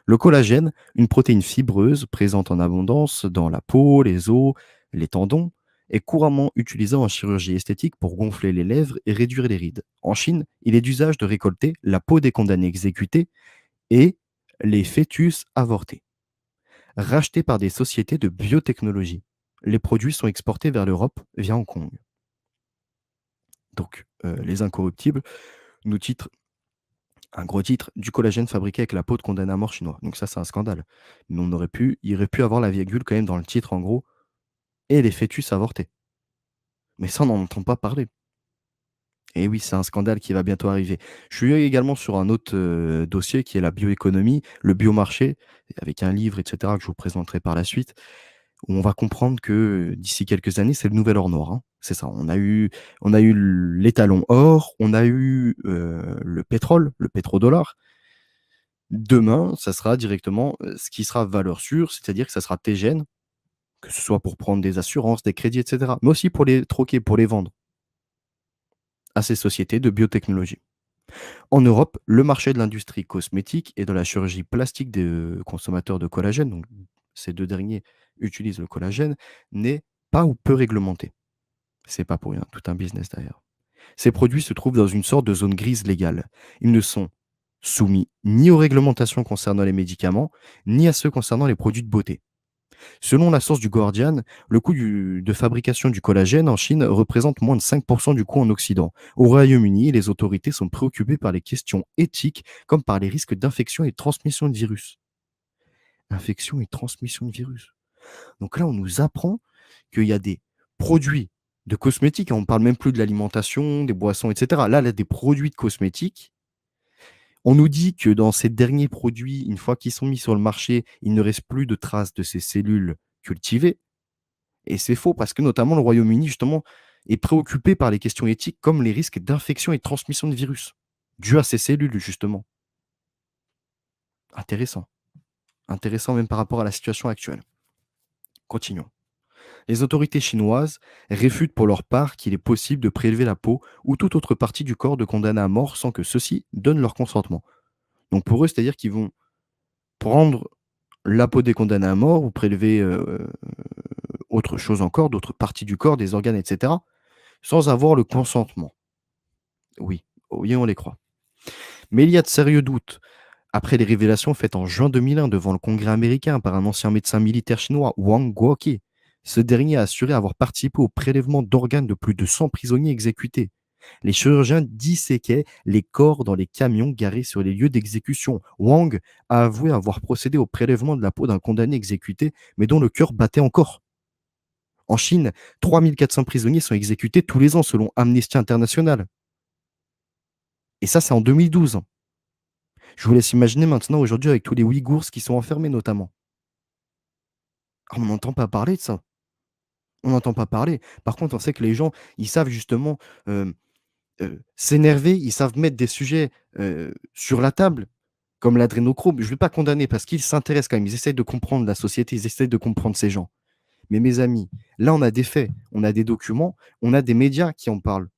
Le collagène, une protéine fibreuse présente en abondance dans la peau, les os, les tendons, est couramment utilisé en chirurgie esthétique pour gonfler les lèvres et réduire les rides. En Chine, il est d'usage de récolter la peau des condamnés exécutés et les fœtus avortés, rachetés par des sociétés de biotechnologie. Les produits sont exportés vers l'Europe via Hong Kong. Donc, les incorruptibles nous titrent un gros titre: «Du collagène fabriqué avec la peau de condamné à mort chinois». Donc ça, c'est un scandale. Mais il aurait pu avoir la virgule quand même dans le titre en gros: «Et les fœtus avortés». Mais ça, on n'en entend pas parler. Et oui, c'est un scandale qui va bientôt arriver. Je suis également sur un autre, dossier qui est la bioéconomie, le biomarché, avec un livre et cetera que je vous présenterai par la suite, où on va comprendre que, d'ici quelques années, c'est le nouvel or noir, hein. C'est ça, on a eu l'étalon or, on a eu, le pétrole, le pétrodollar. Demain, ça sera directement, ce qui sera valeur sûre, c'est-à-dire que ça sera TGN, que ce soit pour prendre des assurances, des crédits et cetera, mais aussi pour les troquer, pour les vendre à ces sociétés de biotechnologie. En Europe, le marché de l'industrie cosmétique et de la chirurgie plastique des, consommateurs de collagène, donc ces 2 derniers utilisent le collagène, n'est pas ou peu réglementé. C'est pas pour rien, tout un business derrière. Ces produits se trouvent dans une sorte de zone grise légale. Ils ne sont soumis ni aux réglementations concernant les médicaments, ni à ceux concernant les produits de beauté. Selon la source du Guardian, le coût de fabrication du collagène en Chine représente moins de 5% du coût en Occident. Au Royaume-Uni, les autorités sont préoccupées par les questions éthiques comme par les risques d'infection et de transmission de virus. Infection et transmission de virus. Donc là, on nous apprend qu'il y a des produits de cosmétiques, hein, on ne parle même plus de l'alimentation, des boissons, etc. Là, des produits de cosmétiques. On nous dit que dans ces derniers produits, une fois qu'ils sont mis sur le marché, il ne reste plus de traces de ces cellules cultivées. Et c'est faux parce que notamment le Royaume-Uni, justement, est préoccupé par les questions éthiques comme les risques d'infection et de transmission de virus, dus à ces cellules, justement. Intéressant. Intéressant même par rapport à la situation actuelle. Continuons. Les autorités chinoises réfutent pour leur part qu'il est possible de prélever la peau ou toute autre partie du corps de condamnés à mort sans que ceux-ci donnent leur consentement. Donc pour eux, c'est-à-dire qu'ils vont prendre la peau des condamnés à mort ou prélever autre chose encore, d'autres parties du corps, des organes, etc., sans avoir le consentement. Oui. Oui, on les croit. Mais il y a de sérieux doutes. Après les révélations faites en juin 2001 devant le Congrès américain par un ancien médecin militaire chinois, Wang Guoqi, ce dernier a assuré avoir participé au prélèvement d'organes de plus de 100 prisonniers exécutés. Les chirurgiens disséquaient les corps dans les camions garés sur les lieux d'exécution. Wang a avoué avoir procédé au prélèvement de la peau d'un condamné exécuté, mais dont le cœur battait encore. En Chine, 3 400 prisonniers sont exécutés tous les ans selon Amnesty International. Et ça, c'est en 2012. Je vous laisse imaginer maintenant aujourd'hui avec tous les Ouïghours qui sont enfermés notamment. Ah, on n'entend pas parler de ça. On n'entend pas parler. Par contre, on sait que les gens, ils savent justement, s'énerver, ils savent mettre des sujets, sur la table, comme l'adrénochrome. Je ne vais pas condamner parce qu'ils s'intéressent quand même, ils essayent de comprendre la société, ils essayent de comprendre ces gens. Mais mes amis, là, on a des faits, on a des documents, on a des médias qui en parlent.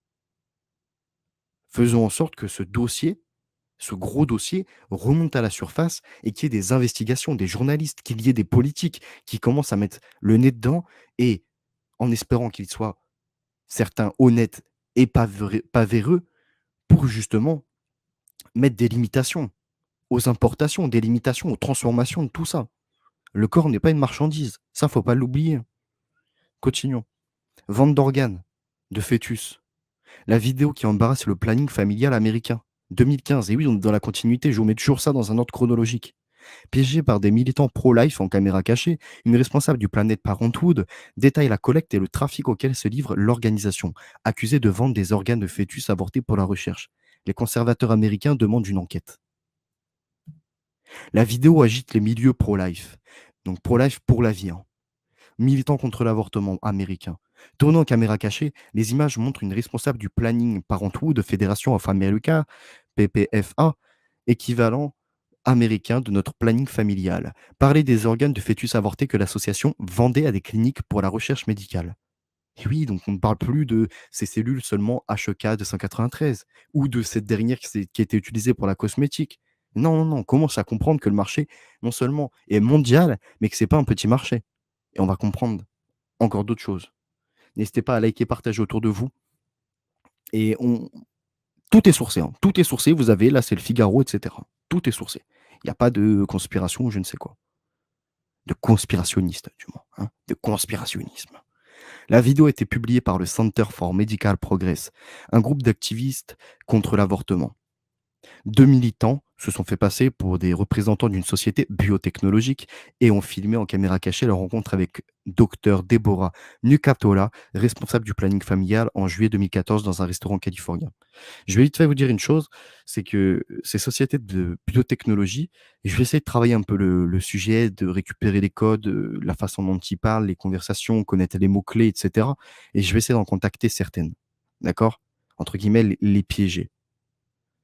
Faisons en sorte que ce gros dossier remonte à la surface et qu'il y ait des investigations, des journalistes, qu'il y ait des politiques qui commencent à mettre le nez dedans et en espérant qu'ils soient certains honnêtes et pas véreux pour justement mettre des limitations aux importations, des limitations aux transformations de tout ça. Le corps n'est pas une marchandise, ça faut pas l'oublier. Continuons. Vente d'organes, de fœtus. La vidéo qui embarrasse le planning familial américain. 2015, et oui, on est dans la continuité, je vous mets toujours ça dans un ordre chronologique. Piégée par des militants pro-life en caméra cachée, une responsable du Planet Parenthood détaille la collecte et le trafic auquel se livre l'organisation, accusée de vendre des organes de fœtus avortés pour la recherche. Les conservateurs américains demandent une enquête. La vidéo agite les milieux pro-life. Donc pro-life pour la vie, hein. Militants contre l'avortement américain. Tournant en caméra cachée, les images montrent une responsable du Planning Parenthood, Fédération of America, PPFA, équivalent américain de notre planning familial, parler des organes de fœtus avortés que l'association vendait à des cliniques pour la recherche médicale. Et oui, donc on ne parle plus de ces cellules seulement HEK 293 ou de cette dernière qui a été utilisée pour la cosmétique. Non, non, non, on commence à comprendre que le marché, non seulement est mondial, mais que c'est pas un petit marché. Et on va comprendre encore d'autres choses. N'hésitez pas à liker, partager autour de vous. Et tout est sourcé, hein. Tout est sourcé. Vous avez, là, c'est le Figaro, etc. Tout est sourcé. Il n'y a pas de conspiration ou je ne sais quoi. De conspirationniste, du moins. Hein, de conspirationnisme. La vidéo a été publiée par le Center for Medical Progress, un groupe d'activistes contre l'avortement. 2 militants se sont fait passer pour des représentants d'une société biotechnologique et ont filmé en caméra cachée leur rencontre avec Dr Deborah Nucatola, responsable du planning familial en juillet 2014 dans un restaurant californien. Je vais vite fait vous dire une chose, c'est que ces sociétés de biotechnologie, je vais essayer de travailler un peu le sujet, de récupérer les codes, la façon dont ils parlent, les conversations, connaître les mots-clés, et cetera, et je vais essayer d'en contacter certaines, d'accord? Entre guillemets, les piéger.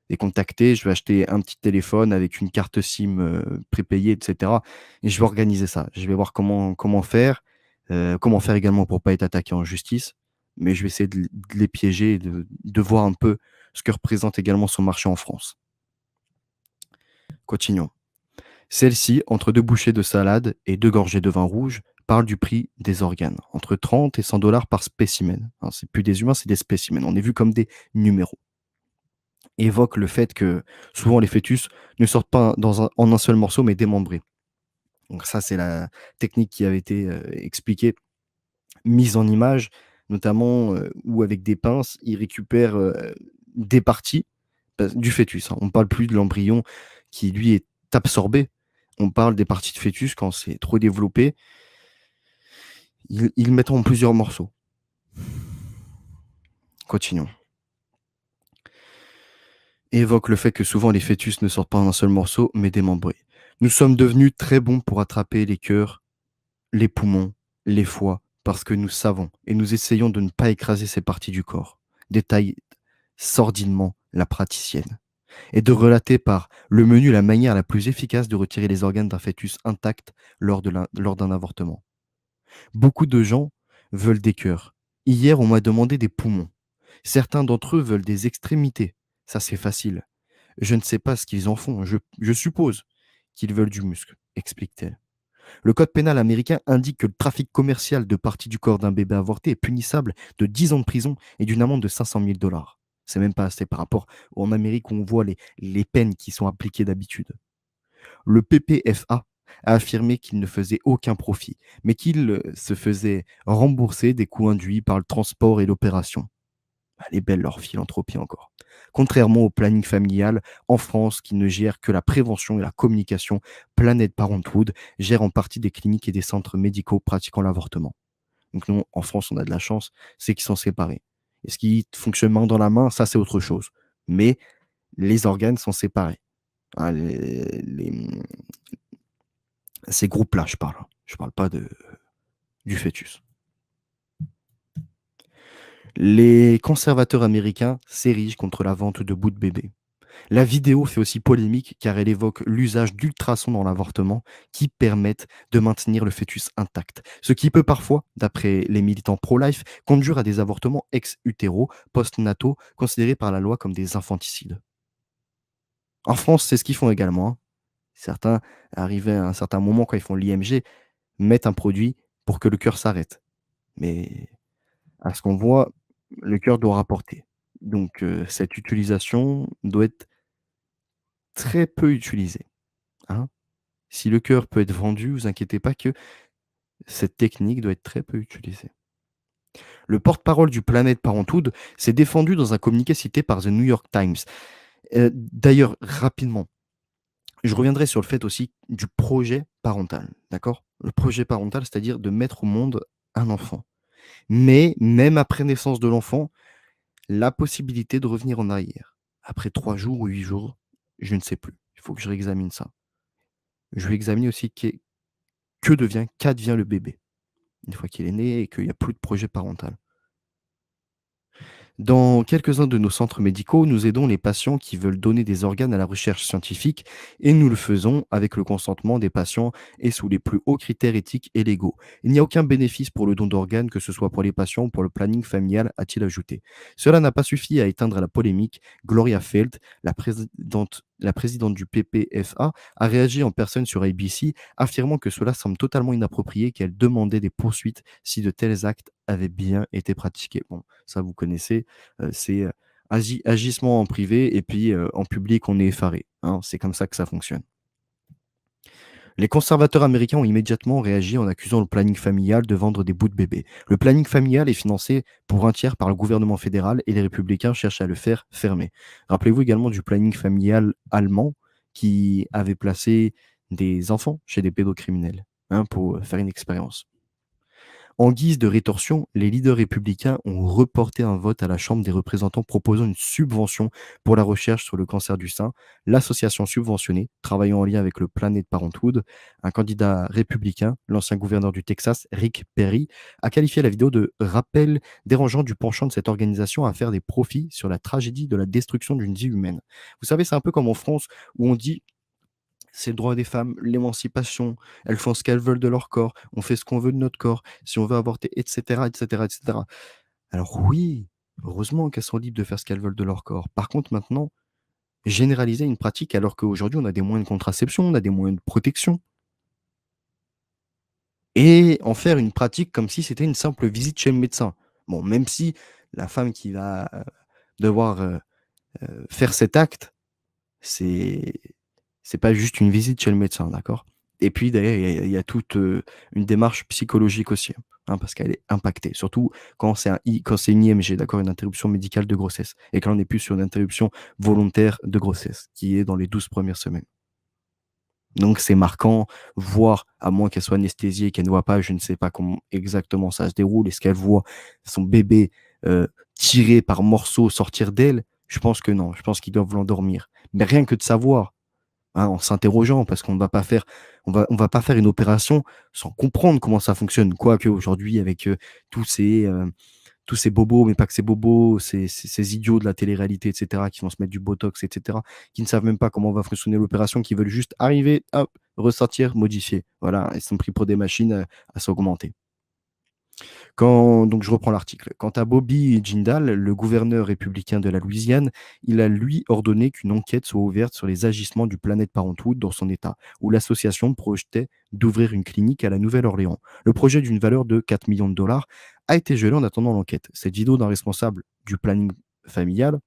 Les contacter, je vais acheter un petit téléphone avec une carte SIM, prépayée et cetera et je vais organiser ça. Je vais voir comment faire également pour pas être attaqué en justice, mais je vais essayer de les piéger et de voir un peu ce que représente également son marché en France. Continuons. Celle-ci, entre 2 bouchées de salade et 2 gorgées de vin rouge, parle du prix des organes, entre 30 et 100 par spécimen. Hein, c'est plus des humains, c'est des spécimens. On est vus comme des numéros. Évoque le fait que souvent les fœtus ne sortent pas en un seul morceau, mais démembrés. Donc ça, c'est la technique qui avait été, expliquée, mise en image, notamment, où avec des pinces, ils récupèrent, des parties, du fœtus, hein. On ne parle plus de l'embryon qui lui est absorbé. On parle des parties de fœtus quand c'est trop développé. Ils le mettent en plusieurs morceaux. Continuons. Évoque le fait que souvent les fœtus ne sortent pas en un seul morceau, mais démembrés. Nous sommes devenus très bons pour attraper les cœurs, les poumons, les foies, parce que nous savons et nous essayons de ne pas écraser ces parties du corps, détaille sordidement la praticienne, et de relater par le menu la manière la plus efficace de retirer les organes d'un fœtus intact lors d'un avortement. Beaucoup de gens veulent des cœurs. Hier, on m'a demandé des poumons. Certains d'entre eux veulent des extrémités. Ça, c'est facile. Je ne sais pas ce qu'ils en font. Je suppose qu'ils veulent du muscle, explique-t-elle. Le code pénal américain indique que le trafic commercial de parties du corps d'un bébé avorté est punissable de 10 ans de prison et d'une amende de 500 000 $. C'est même pas assez par rapport en Amérique où on voit les peines qui sont appliquées d'habitude. Le PPFA a affirmé qu'il ne faisait aucun profit, mais qu'il se faisait rembourser des coûts induits par le transport et l'opération. Elle est belle leur philanthropie encore. Contrairement au planning familial, en France, qui ne gère que la prévention et la communication, Planet Parenthood gère en partie des cliniques et des centres médicaux pratiquant l'avortement. Donc nous, en France, on a de la chance, c'est qu'ils sont séparés. Et ce qui fonctionne main dans la main, ça c'est autre chose. Mais les organes sont séparés. Hein, ces groupes-là, je parle. Je parle pas du fœtus. Les conservateurs américains s'érigent contre la vente de bouts de bébé. La vidéo fait aussi polémique car elle évoque l'usage d'ultrasons dans l'avortement qui permettent de maintenir le fœtus intact. Ce qui peut parfois, d'après les militants pro-life, conduire à des avortements ex-utéro, post-nataux, considérés par la loi comme des infanticides. En France, c'est ce qu'ils font également, hein. Certains, arrivés à un certain moment, quand ils font l'IMG, mettent un produit pour que le cœur s'arrête. Mais à ce qu'on voit, le cœur doit rapporter. Donc cette utilisation doit être très peu utilisée, hein. Si le cœur peut être vendu, vous inquiétez pas que cette technique doit être très peu utilisée. Le porte-parole du Planet Parenthood s'est défendu dans un communiqué cité par The New York Times. D'ailleurs, rapidement, je reviendrai sur le fait aussi du projet parental, d'accord? Le projet parental, c'est-à-dire de mettre au monde un enfant. Mais même après naissance de l'enfant, la possibilité de revenir en arrière. Après 3 jours ou 8 jours, je ne sais plus. Il faut que je réexamine ça. Je vais examiner aussi qu'advient le bébé, une fois qu'il est né et qu'il y a plus de projet parental. Dans quelques-uns de nos centres médicaux, nous aidons les patients qui veulent donner des organes à la recherche scientifique et nous le faisons avec le consentement des patients et sous les plus hauts critères éthiques et légaux. Il n'y a aucun bénéfice pour le don d'organes, que ce soit pour les patients ou pour le planning familial, a-t-il ajouté. Cela n'a pas suffi à éteindre la polémique. Gloria Feld, la présidente du PPFA, a réagi en personne sur ABC, affirmant que cela semble totalement inapproprié et qu'elle demandait des poursuites si de tels actes avaient bien été pratiqués. Bon, ça vous connaissez, c'est, agissement en privé et puis, en public, on est effaré, hein. C'est comme ça que ça fonctionne. Les conservateurs américains ont immédiatement réagi en accusant le planning familial de vendre des bouts de bébé. Le planning familial est financé pour un tiers par le gouvernement fédéral et les républicains cherchent à le faire fermer. Rappelez-vous également du planning familial allemand qui avait placé des enfants chez des pédocriminels, hein, pour, faire une expérience. En guise de rétorsion, les leaders républicains ont reporté un vote à la Chambre des représentants proposant une subvention pour la recherche sur le cancer du sein. L'association subventionnée, travaillant en lien avec le Planet Parenthood, un candidat républicain, l'ancien gouverneur du Texas, Rick Perry, a qualifié la vidéo de rappel dérangeant du penchant de cette organisation à faire des profits sur la tragédie de la destruction d'une vie humaine. Vous savez, c'est un peu comme en France où on dit c'est le droit des femmes, l'émancipation, elles font ce qu'elles veulent de leur corps, on fait ce qu'on veut de notre corps, si on veut avorter et cetera et cetera et cetera. Alors oui, heureusement qu'elles sont libres de faire ce qu'elles veulent de leur corps. Par contre maintenant, généraliser une pratique alors qu'aujourd'hui on a des moyens de contraception, on a des moyens de protection et en faire une pratique comme si c'était une simple visite chez le médecin. Bon, même si la femme qui va, devoir, faire cet acte, c'est c'est pas juste une visite chez le médecin, d'accord? Et puis d'ailleurs, il y a toute, une démarche psychologique aussi, hein, parce qu'elle est impactée. Surtout quand c'est une IMG, d'accord? Une interruption médicale de grossesse et que là, on est plus sur une interruption volontaire de grossesse qui est dans les 12 premières semaines. Donc c'est marquant, voire à moins qu'elle soit anesthésiée, qu'elle ne voit pas, je ne sais pas comment exactement ça se déroule. Est-ce qu'elle voit son bébé, tiré par morceaux sortir d'elle? Je pense que non, je pense qu'ils doivent l'endormir. Mais rien que de savoir, hein, en s'interrogeant parce qu'on va pas faire une opération sans comprendre comment ça fonctionne. Quoique aujourd'hui avec, tous ces, tous ces bobos, mais pas que ces bobos, ces idiots de la télé-réalité et cetera, qui vont se mettre du botox et cetera, qui ne savent même pas comment va fonctionner l'opération, qui veulent juste arriver, hop, ressortir, modifier. Voilà, ils sont pris pour des machines, à s'augmenter. Donc je reprends l'article. Quant à Bobby Jindal, le gouverneur républicain de la Louisiane, il a lui ordonné qu'une enquête soit ouverte sur les agissements du Planet Parenthood dans son État, où l'association projetait d'ouvrir une clinique à la Nouvelle-Orléans. Le projet d'une valeur de 4 millions de dollars a été gelé en attendant l'enquête. Cette vidéo d'un responsable du planning familial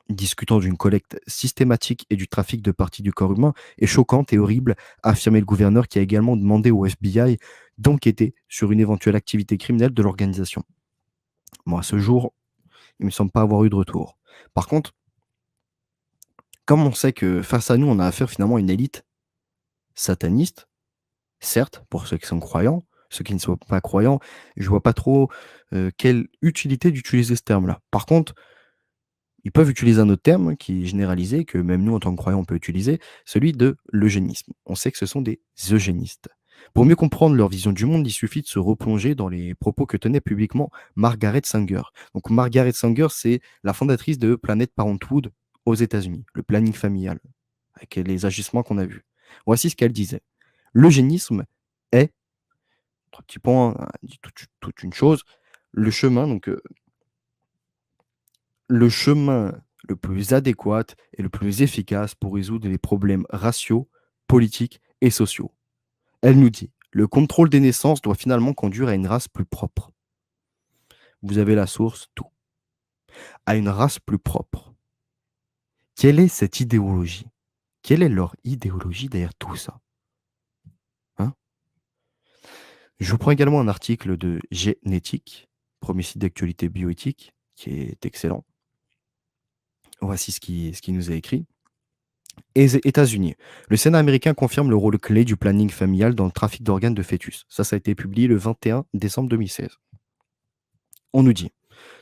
discutant d'une collecte systématique et du trafic de parties du corps humain est choquante et horrible, a affirmé le gouverneur qui a également demandé au FBI d'enquêter sur une éventuelle activité criminelle de l'organisation. Bon, à ce jour, il ne me semble pas avoir eu de retour. Par contre, comme on sait que face à nous, on a affaire finalement à une élite sataniste, certes, pour ceux qui sont croyants, ceux qui ne sont pas croyants, je vois pas trop quelle utilité d'utiliser ce terme-là. Par contre, ils peuvent utiliser un autre terme qui est généralisé, que même nous, en tant que croyants, on peut utiliser, celui de l'eugénisme. On sait que ce sont des eugénistes. Pour mieux comprendre leur vision du monde, il suffit de se replonger dans les propos que tenait publiquement Margaret Sanger. Donc Margaret Sanger, c'est la fondatrice de Planned Parenthood aux États-Unis, le planning familial, avec les agissements qu'on a vus. Voici ce qu'elle disait. L'eugénisme est, trois petits points, dit toute une chose, le chemin, donc le chemin le plus adéquat et le plus efficace pour résoudre les problèmes raciaux, politiques et sociaux. Elle nous dit, le contrôle des naissances doit finalement conduire à une race plus propre. Vous avez la source, tout. À une race plus propre. Quelle est cette idéologie? Quelle est leur idéologie derrière tout ça? Hein? Je vous prends également un article de Génétique, premier site d'actualité bioéthique, qui est excellent. Voici ce qui nous est écrit. États-Unis. Le Sénat américain confirme le rôle clé du planning familial dans le trafic d'organes de fœtus. Ça a été publié le 21 décembre 2016. On nous dit,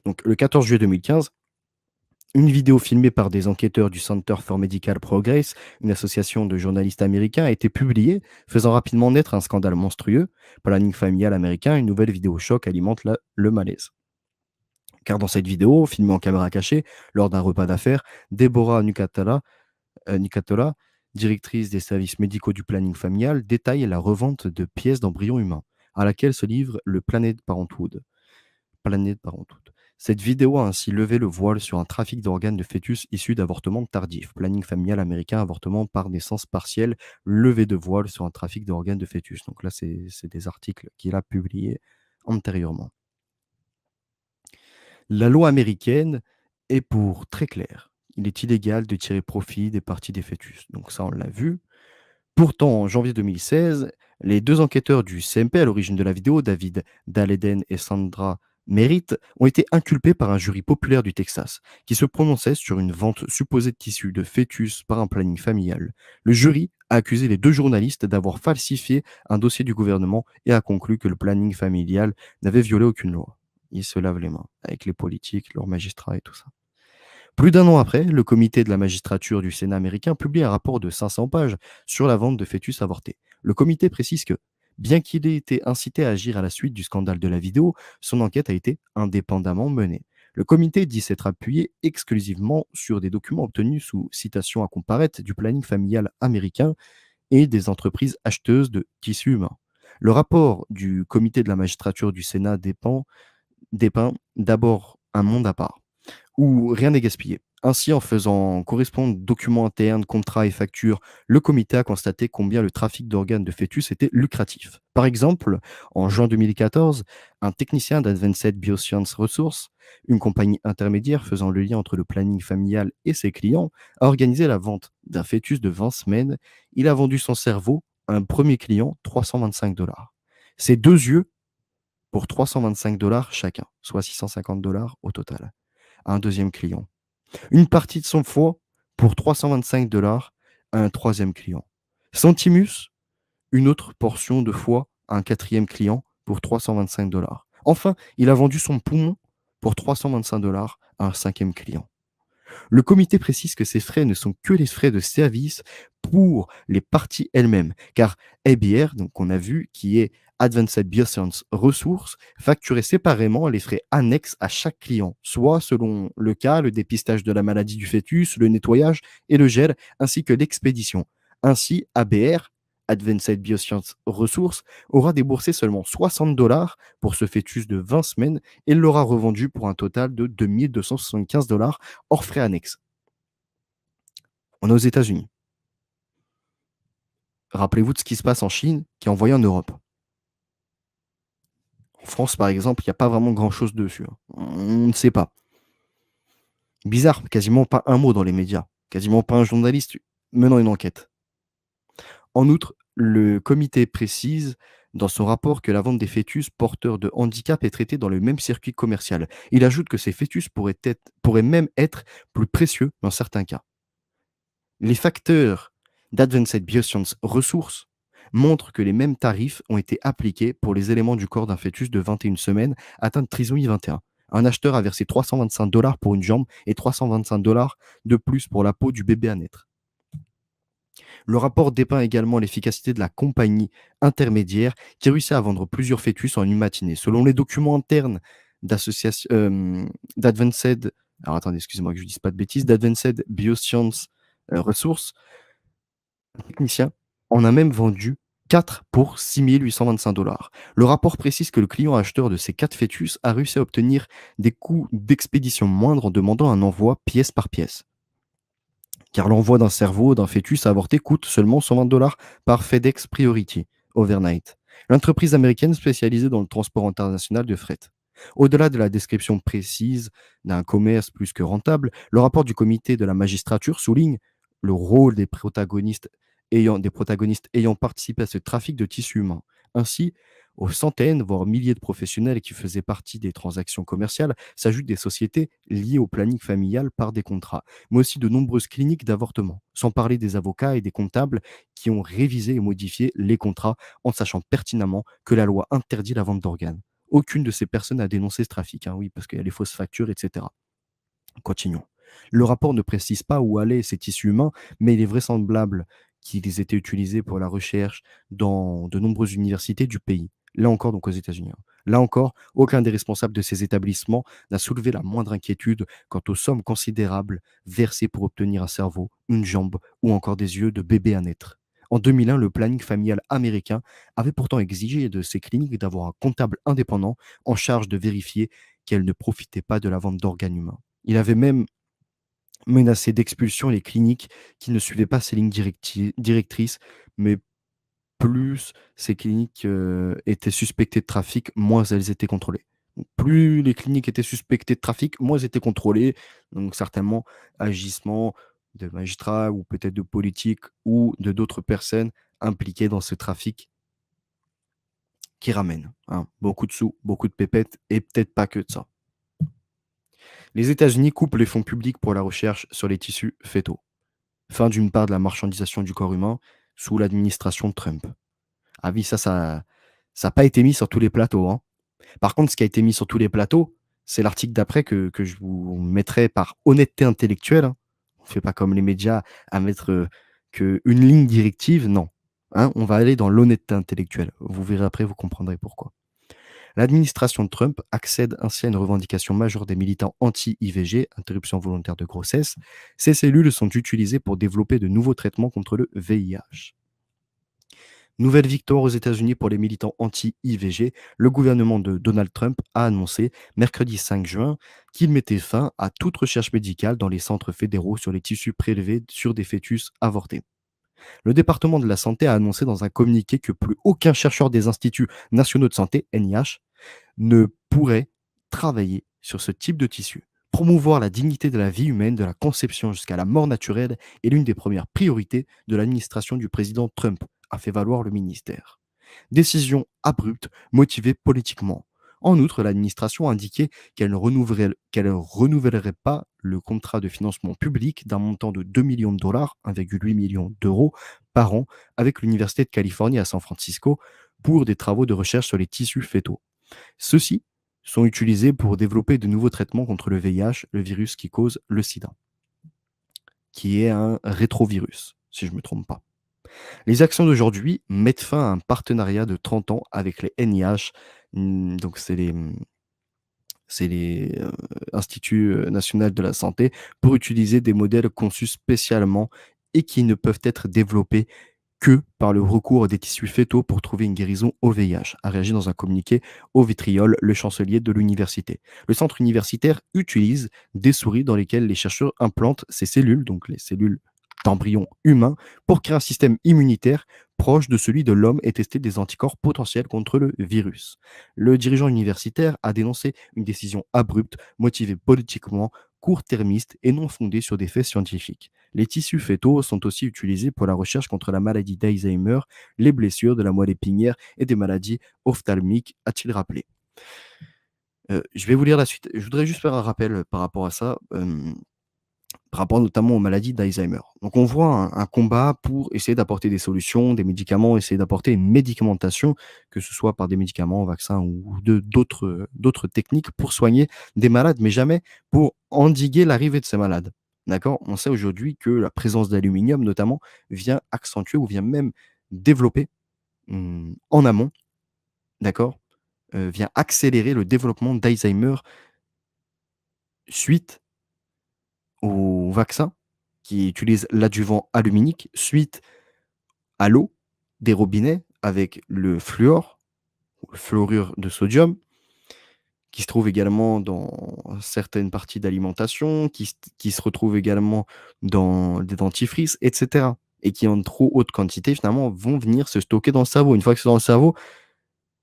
donc le 14 juillet 2015, une vidéo filmée par des enquêteurs du Center for Medical Progress, une association de journalistes américains, a été publiée, faisant rapidement naître un scandale monstrueux. Planning familial américain, une nouvelle vidéo choc alimente le malaise. Car dans cette vidéo, filmée en caméra cachée, lors d'un repas d'affaires, Deborah Nicatola, directrice des services médicaux du planning familial, détaille la revente de pièces d'embryons humains, à laquelle se livre le Planned Parenthood. Planned Parenthood. Cette vidéo a ainsi levé le voile sur un trafic d'organes de fœtus issus d'avortements tardifs. Planning familial américain, avortement par naissance partielle, levé de voile sur un trafic d'organes de fœtus. Donc là, c'est des articles qu'il a publiés antérieurement. La loi américaine est pour très clair. Il est illégal de tirer profit des parties des fœtus. Donc ça, on l'a vu. Pourtant, en janvier 2016, les deux enquêteurs du CMP à l'origine de la vidéo, David Daleiden et Sandra Merritt, ont été inculpés par un jury populaire du Texas qui se prononçait sur une vente supposée de tissus de fœtus par un planning familial. Le jury a accusé les deux journalistes d'avoir falsifié un dossier du gouvernement et a conclu que le planning familial n'avait violé aucune loi. Ils se lavent les mains avec les politiques, leurs magistrats et tout ça. Plus d'un an après, le comité de la magistrature du Sénat américain publie un rapport de 500 pages sur la vente de fœtus avortés. Le comité précise que, bien qu'il ait été incité à agir à la suite du scandale de la vidéo, son enquête a été indépendamment menée. Le comité dit s'être appuyé exclusivement sur des documents obtenus sous citation à comparaître du planning familial américain et des entreprises acheteuses de tissus humains. Le rapport du comité de la magistrature du Sénat dépeint d'abord un monde à part où rien n'est gaspillé. Ainsi, en faisant correspondre documents internes, contrats et factures, le comité a constaté combien le trafic d'organes de fœtus était lucratif. Par exemple, en juin 2014, un technicien d'Advanced Bioscience Resources, une compagnie intermédiaire faisant le lien entre le planning familial et ses clients, a organisé la vente d'un fœtus de 20 semaines. Il a vendu son cerveau à un premier client 325 $. Ses deux yeux pour 325 $ chacun, soit 650 $ au total, à un deuxième client. Une partie de son foie pour 325 $ à un troisième client. Son thymus, une autre portion de foie à un quatrième client pour 325 $. Enfin, il a vendu son poumon pour 325 $ à un cinquième client. Le comité précise que ces frais ne sont que les frais de service pour les parties elles-mêmes, car ABR, donc on a vu, qui est Advanced Bioscience Resources, facturait séparément les frais annexes à chaque client, soit selon le cas, le dépistage de la maladie du fœtus, le nettoyage et le gel, ainsi que l'expédition. Ainsi, ABR, Advanced Bioscience Resources, aura déboursé seulement 60 $ pour ce fœtus de 20 semaines et l'aura revendu pour un total de 2 275 $ hors frais annexes. On est aux États-Unis. Rappelez-vous de ce qui se passe en Chine qui est envoyé en Europe. En France, par exemple, il n'y a pas vraiment grand-chose dessus. On ne sait pas. Bizarre, quasiment pas un mot dans les médias, quasiment pas un journaliste menant une enquête. En outre, le comité précise dans son rapport que la vente des fœtus porteurs de handicap est traitée dans le même circuit commercial. Il ajoute que ces fœtus pourraient même être plus précieux dans certains cas. Les facteurs d'Advanced Bioscience Ressources montrent que les mêmes tarifs ont été appliqués pour les éléments du corps d'un fœtus de 21 semaines atteint de trisomie 21. Un acheteur a versé 325 $ pour une jambe et 325 $ de plus pour la peau du bébé à naître. Le rapport dépeint également l'efficacité de la compagnie intermédiaire qui réussit à vendre plusieurs fœtus en une matinée. Selon les documents internes d'Advanced, alors attendez, excusez-moi que je ne dise pas de bêtises, d'Advanced Bioscience Resources, un technicien en a même vendu 4 pour 6 825 $. Le rapport précise que le client acheteur de ces 4 fœtus a réussi à obtenir des coûts d'expédition moindres en demandant un envoi pièce par pièce. Car l'envoi d'un cerveau d'un fœtus avorté coûte seulement 120 $ par FedEx Priority Overnight, l'entreprise américaine spécialisée dans le transport international de fret. Au-delà de la description précise d'un commerce plus que rentable, le rapport du comité de la magistrature souligne le rôle des protagonistes ayant participé à ce trafic de tissus humains. Ainsi, aux centaines, voire milliers de professionnels qui faisaient partie des transactions commerciales s'ajoutent des sociétés liées au planning familial par des contrats, mais aussi de nombreuses cliniques d'avortement, sans parler des avocats et des comptables qui ont révisé et modifié les contrats en sachant pertinemment que la loi interdit la vente d'organes. Aucune de ces personnes n'a dénoncé ce trafic, hein, oui, parce qu'il y a les fausses factures, etc. Continuons. Le rapport ne précise pas où allaient ces tissus humains, mais il est vraisemblable qu'ils étaient utilisés pour la recherche dans de nombreuses universités du pays. Là encore, donc aux États-Unis, hein. Là encore, aucun des responsables de ces établissements n'a soulevé la moindre inquiétude quant aux sommes considérables versées pour obtenir un cerveau, une jambe ou encore des yeux de bébé à naître. En 2001, le planning familial américain avait pourtant exigé de ces cliniques d'avoir un comptable indépendant en charge de vérifier qu'elles ne profitaient pas de la vente d'organes humains. Il avait même menacé d'expulsion les cliniques qui ne suivaient pas ces lignes directrices, mais plus ces cliniques, étaient suspectées de trafic, moins elles étaient contrôlées. Donc plus les cliniques étaient suspectées de trafic, moins elles étaient contrôlées, donc certainement agissement de magistrats ou peut-être de politiques ou de d'autres personnes impliquées dans ce trafic qui ramène, hein, beaucoup de sous, beaucoup de pépettes et peut-être pas que de ça. Les États-Unis coupent les fonds publics pour la recherche sur les tissus fœtaux. Fin d'une part de la marchandisation du corps humain sous l'administration Trump. Ah oui, ça a pas été mis sur tous les plateaux, hein. Par contre, ce qui a été mis sur tous les plateaux, c'est l'article d'après que je vous mettrai par honnêteté intellectuelle, hein. On fait pas comme les médias à mettre, qu'une ligne directive, non, hein. On va aller dans l'honnêteté intellectuelle. Vous verrez après, vous comprendrez pourquoi. L'administration de Trump accède ainsi à une revendication majeure des militants anti-IVG, interruption volontaire de grossesse. Ces cellules sont utilisées pour développer de nouveaux traitements contre le VIH. Nouvelle victoire aux États-Unis pour les militants anti-IVG. Le gouvernement de Donald Trump a annoncé mercredi 5 juin qu'il mettait fin à toute recherche médicale dans les centres fédéraux sur les tissus prélevés sur des fœtus avortés. Le département de la santé a annoncé dans un communiqué que plus aucun chercheur des instituts nationaux de santé, NIH, ne pourrait travailler sur ce type de tissu. Promouvoir la dignité de la vie humaine, de la conception jusqu'à la mort naturelle, est l'une des premières priorités de l'administration du président Trump, a fait valoir le ministère. Décision abrupte, motivée politiquement. En outre, l'administration a indiqué qu'elle ne renouvellerait pas le contrat de financement public d'un montant de 2 millions de dollars, 1,8 million d'euros par an, avec l'Université de Californie à San Francisco pour des travaux de recherche sur les tissus fœtaux. Ceux-ci sont utilisés pour développer de nouveaux traitements contre le VIH, le virus qui cause le sida, qui est un rétrovirus, si je ne me trompe pas. Les actions d'aujourd'hui mettent fin à un partenariat de 30 ans avec les NIH, donc c'est les instituts nationaux de la santé, pour utiliser des modèles conçus spécialement et qui ne peuvent être développés que par le recours à des tissus fœtaux pour trouver une guérison au VIH, a réagi dans un communiqué au vitriol le chancelier de l'université. Le centre universitaire utilise des souris dans lesquelles les chercheurs implantent ces cellules, donc les cellules d'embryons humains, pour créer un système immunitaire proche de celui de l'homme et tester des anticorps potentiels contre le virus. Le dirigeant universitaire a dénoncé une décision abrupte, motivée politiquement court-termistes et non fondés sur des faits scientifiques. Les tissus fœtaux sont aussi utilisés pour la recherche contre la maladie d'Alzheimer, les blessures de la moelle épinière et des maladies ophtalmiques, a-t-il rappelé. Je vais vous lire la suite. Je voudrais juste faire un rappel par rapport à ça. Par rapport notamment aux maladies d'Alzheimer. Donc on voit un combat pour essayer d'apporter des solutions, des médicaments, essayer d'apporter une médicamentation, que ce soit par des médicaments, vaccins ou d'autres techniques pour soigner des malades, mais jamais pour endiguer l'arrivée de ces malades. D'accord? On sait aujourd'hui que la présence d'aluminium notamment vient accentuer ou vient même développer, en amont, d'accord? Vient accélérer le développement d'Alzheimer suite au vaccin qui utilise l'adjuvant aluminique suite à l'eau des robinets avec le fluor ou le fluorure de sodium qui se trouve également dans certaines parties d'alimentation, qui se retrouve également dans des dentifrices et cetera et qui en trop haute quantité finalement vont venir se stocker dans le cerveau. Une fois que c'est dans le cerveau,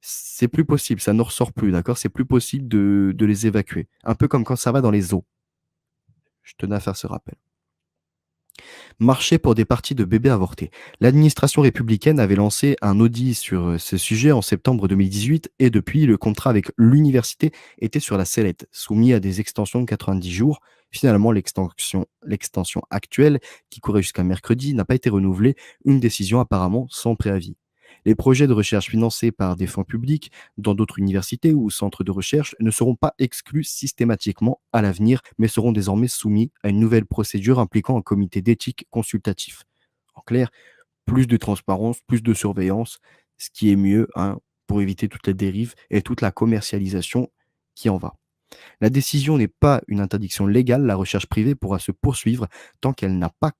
c'est plus possible, ça ne ressort plus, d'accord? C'est plus possible de les évacuer. Un peu comme quand ça va dans les os. Je tenais à faire ce rappel. Marché pour des parties de bébés avortés. L'administration républicaine avait lancé un audit sur ce sujet en septembre 2018 et depuis, le contrat avec l'université était sur la sellette, soumis à des extensions de 90 jours. Finalement, l'extension actuelle, qui courait jusqu'à mercredi, n'a pas été renouvelée, une décision apparemment sans préavis. Les projets de recherche financés par des fonds publics dans d'autres universités ou centres de recherche ne seront pas exclus systématiquement à l'avenir, mais seront désormais soumis à une nouvelle procédure impliquant un comité d'éthique consultatif. En clair, plus de transparence, plus de surveillance, ce qui est mieux, hein, pour éviter toutes les dérives et toute la commercialisation qui en va. La décision n'est pas une interdiction légale, la recherche privée pourra se poursuivre tant qu'elle n'a pas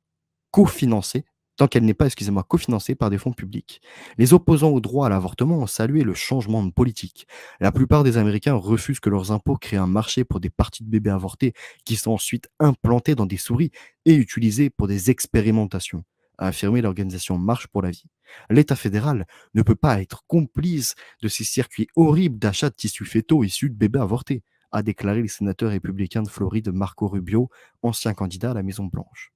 cofinancée tant qu'elle n'est pas, excusez-moi, cofinancée par des fonds publics. Les opposants au droit à l'avortement ont salué le changement de politique. La plupart des Américains refusent que leurs impôts créent un marché pour des parties de bébés avortés qui sont ensuite implantées dans des souris et utilisées pour des expérimentations, a affirmé l'organisation Marche pour la vie. L'État fédéral ne peut pas être complice de ces circuits horribles d'achat de tissus fétaux issus de bébés avortés, a déclaré le sénateur républicain de Floride Marco Rubio, ancien candidat à la Maison-Blanche.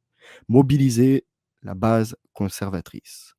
Mobiliser la base conservatrice.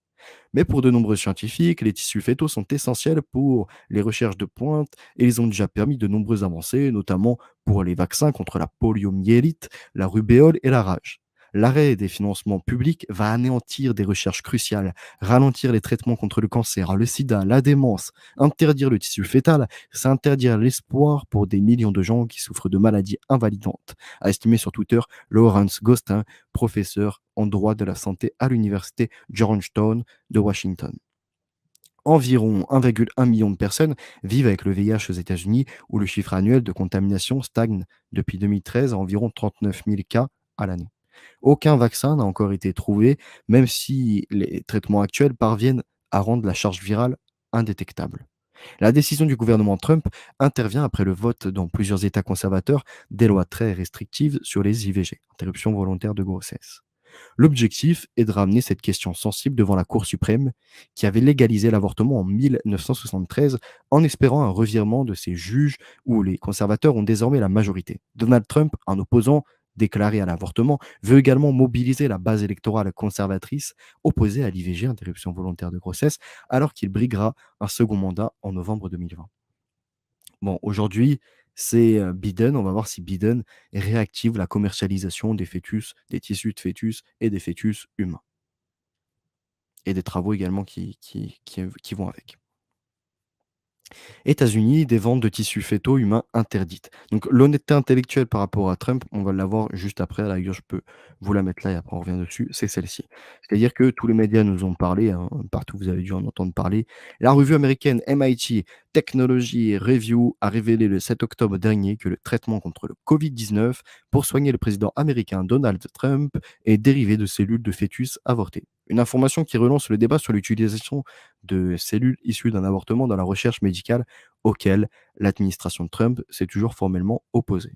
Mais pour de nombreux scientifiques, les tissus fœtaux sont essentiels pour les recherches de pointe et ils ont déjà permis de nombreuses avancées, notamment pour les vaccins contre la poliomyélite, la rubéole et la rage. L'arrêt des financements publics va anéantir des recherches cruciales, ralentir les traitements contre le cancer, le sida, la démence. Interdire le tissu fœtal, c'est interdire l'espoir pour des millions de gens qui souffrent de maladies invalidantes, a estimé sur Twitter Lawrence Gostin, professeur en droit de la santé à l'université Georgetown de Washington. Environ 1,1 million de personnes vivent avec le VIH aux États-Unis, où le chiffre annuel de contamination stagne depuis 2013 à environ 39 000 cas à l'année. Aucun vaccin n'a encore été trouvé, même si les traitements actuels parviennent à rendre la charge virale indétectable. La décision du gouvernement Trump intervient après le vote dans plusieurs États conservateurs des lois très restrictives sur les IVG, interruption volontaire de grossesse. L'objectif est de ramener cette question sensible devant la Cour suprême, qui avait légalisé l'avortement en 1973 en espérant un revirement de ces juges où les conservateurs ont désormais la majorité. Donald Trump, un opposant déclaré à l'avortement, veut également mobiliser la base électorale conservatrice opposée à l'IVG, interruption volontaire de grossesse, alors qu'il briguera un second mandat en novembre 2020. Bon, aujourd'hui, c'est, Biden. On va voir si Biden réactive la commercialisation des fœtus, des tissus de fœtus et des fœtus humains et des travaux également qui vont avec. États-Unis, des ventes de tissus fétaux humains interdites. Donc l'honnêteté intellectuelle par rapport à Trump, on va l'avoir juste après, à la rigueur, je peux vous la mettre là et après on revient dessus, c'est celle-ci. C'est-à-dire que tous les médias nous ont parlé, hein, partout vous avez dû en entendre parler. La revue américaine MIT Technology Review a révélé le 7 octobre dernier que le traitement contre le Covid-19 pour soigner le président américain Donald Trump est dérivé de cellules de fœtus avortés. Une information qui relance le débat sur l'utilisation de cellules issues d'un avortement dans la recherche médicale auquel l'administration de Trump s'est toujours formellement opposée.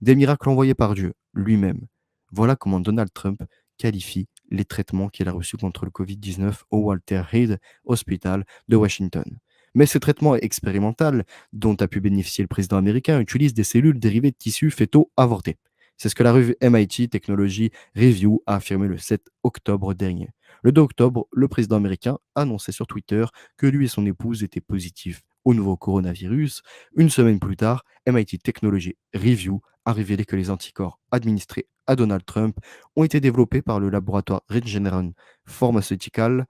Des miracles envoyés par Dieu lui-même. Voilà comment Donald Trump qualifie les traitements qu'il a reçus contre le Covid-19 au Walter Reed Hospital de Washington. Mais ce traitement expérimental dont a pu bénéficier le président américain utilise des cellules dérivées de tissus fétaux avortés. C'est ce que la revue MIT Technology Review a affirmé le 7 octobre dernier. Le 2 octobre, le président américain annonçait sur Twitter que lui et son épouse étaient positifs au nouveau coronavirus. Une semaine plus tard, MIT Technology Review a révélé que les anticorps administrés à Donald Trump ont été développés par le laboratoire Regeneron Pharmaceutical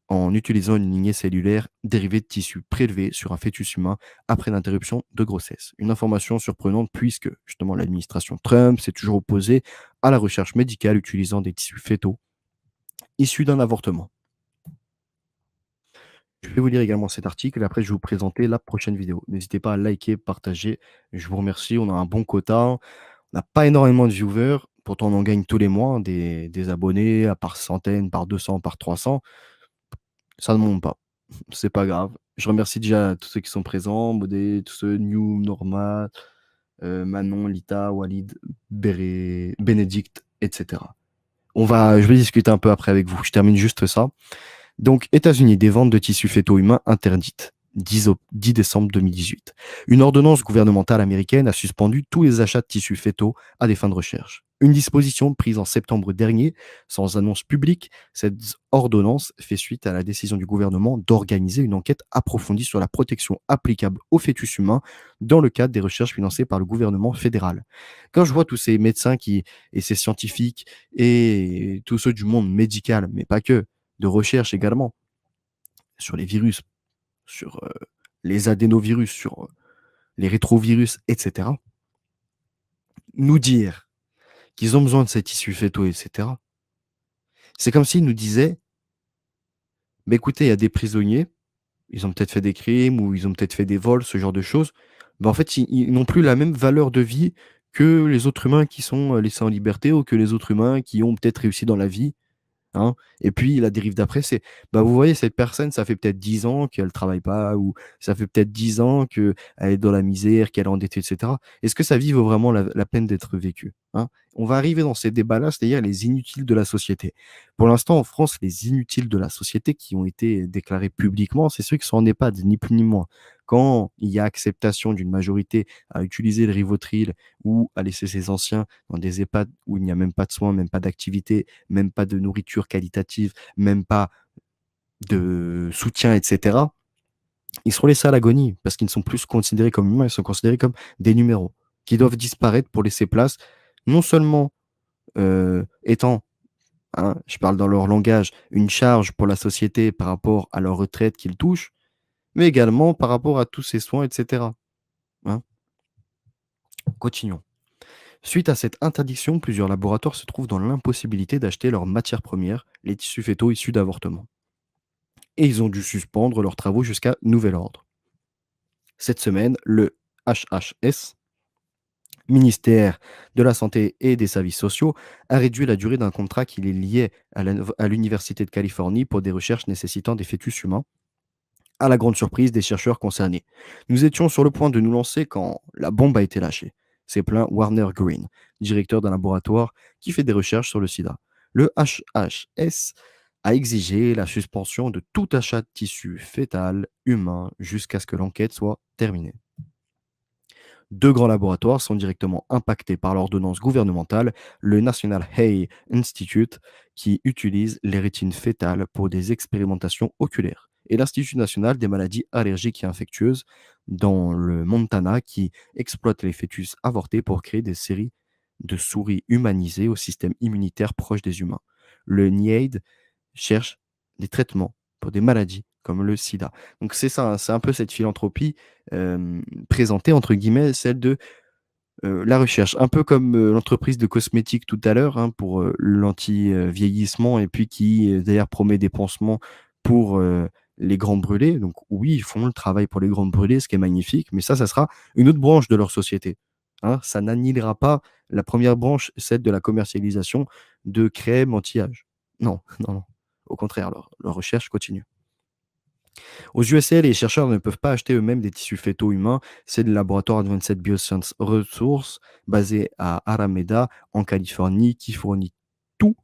en utilisant une lignée cellulaire dérivée de tissus prélevés sur un fœtus humain après l'interruption de grossesse. Une information surprenante puisque justement l'administration Trump s'est toujours opposée à la recherche médicale utilisant des tissus fœtaux issus d'un avortement. Je vais vous lire également cet article et après je vais vous présenter la prochaine vidéo. N'hésitez pas à liker, partager. Je vous remercie, on a un bon quota. On n'a pas énormément de viewers, pourtant on en gagne tous les mois, hein, des abonnés, à par centaines, par 200, par 300. Ça ne monte pas. C'est pas grave. Je remercie déjà tous ceux qui sont présents, Modé, tous ceux, New, Norma, Manon, Lita, Walid, Bénédicte, etc. Je vais discuter un peu après avec vous. Je termine juste ça. Donc, États-Unis, des ventes de tissus fœtaux humains interdites. 10 décembre 2018. Une ordonnance gouvernementale américaine a suspendu tous les achats de tissus fœtaux à des fins de recherche. Une disposition prise en septembre dernier, sans annonce publique, cette ordonnance fait suite à la décision du gouvernement d'organiser une enquête approfondie sur la protection applicable aux fœtus humains dans le cadre des recherches financées par le gouvernement fédéral. Quand je vois tous ces médecins et ces scientifiques et tous ceux du monde médical, mais pas que, de recherche également, sur les virus, sur les adénovirus, sur les rétrovirus, etc., nous dire qu'ils ont besoin de ces tissus fétaux, etc., c'est comme s'ils nous disaient, bah, écoutez, il y a des prisonniers, ils ont peut-être fait des crimes ou ils ont peut-être fait des vols, ce genre de choses. Bah, en fait, ils n'ont plus la même valeur de vie que les autres humains qui sont laissés en liberté ou que les autres humains qui ont peut-être réussi dans la vie. Hein. Et puis la dérive d'après, c'est, bah, vous voyez, cette personne, ça fait peut-être 10 ans qu'elle travaille pas, ou ça fait peut-être 10 ans qu'elle est dans la misère, qu'elle est endettée, etc. Est-ce que sa vie vaut vraiment la peine d'être vécue, hein? On va arriver dans ces débats-là, c'est-à-dire les inutiles de la société. Pour l'instant, en France, les inutiles de la société qui ont été déclarés publiquement, c'est ceux qui sont en EHPAD, ni plus ni moins. Quand il y a acceptation d'une majorité à utiliser le Rivotril ou à laisser ces anciens dans des EHPAD où il n'y a même pas de soins, même pas d'activité, même pas de nourriture qualitative, même pas de soutien, etc., ils seront laissés à l'agonie parce qu'ils ne sont plus considérés comme humains, ils sont considérés comme des numéros qui doivent disparaître pour laisser place, non seulement étant, hein, je parle dans leur langage, une charge pour la société par rapport à leur retraite qu'ils touchent, mais également par rapport à tous ces soins, etc. Hein. Continuons. Suite à cette interdiction, plusieurs laboratoires se trouvent dans l'impossibilité d'acheter leurs matières premières, les tissus fétaux issus d'avortements. Et ils ont dû suspendre leurs travaux jusqu'à nouvel ordre. Cette semaine, le HHS, ministère de la Santé et des Services sociaux, a réduit la durée d'un contrat qui les liait à l'Université de Californie pour des recherches nécessitant des fœtus humains, à la grande surprise des chercheurs concernés. Nous étions sur le point de nous lancer quand la bombe a été lâchée. C'est plaint Warner Green, directeur d'un laboratoire qui fait des recherches sur le sida. Le HHS a exigé la suspension de tout achat de tissu fœtal humain jusqu'à ce que l'enquête soit terminée. Deux grands laboratoires sont directement impactés par l'ordonnance gouvernementale, le National Hay Institute, qui utilise les rétines fœtales pour des expérimentations oculaires, et l'Institut national des maladies allergiques et infectieuses dans le Montana, qui exploite les fœtus avortés pour créer des séries de souris humanisées au système immunitaire proche des humains. Le NIAID cherche des traitements pour des maladies comme le sida. Donc c'est ça, hein, c'est un peu cette philanthropie présentée entre guillemets, celle de la recherche. Un peu comme l'entreprise de cosmétiques tout à l'heure, hein, pour l'anti-vieillissement et puis qui d'ailleurs promet des pansements pour les grands brûlés. Donc oui, ils font le travail pour les grands brûlés, ce qui est magnifique, mais ça sera une autre branche de leur société. Hein. Ça n'annihilera pas la première branche, celle de la commercialisation de crèmes anti-âge. Non, non, non. Au contraire, leur recherche continue. Aux USA, les chercheurs ne peuvent pas acheter eux-mêmes des tissus fœtaux humains. C'est le laboratoire Advanced Bioscience Resources, basé à Alameda, en Californie, qui fournit tous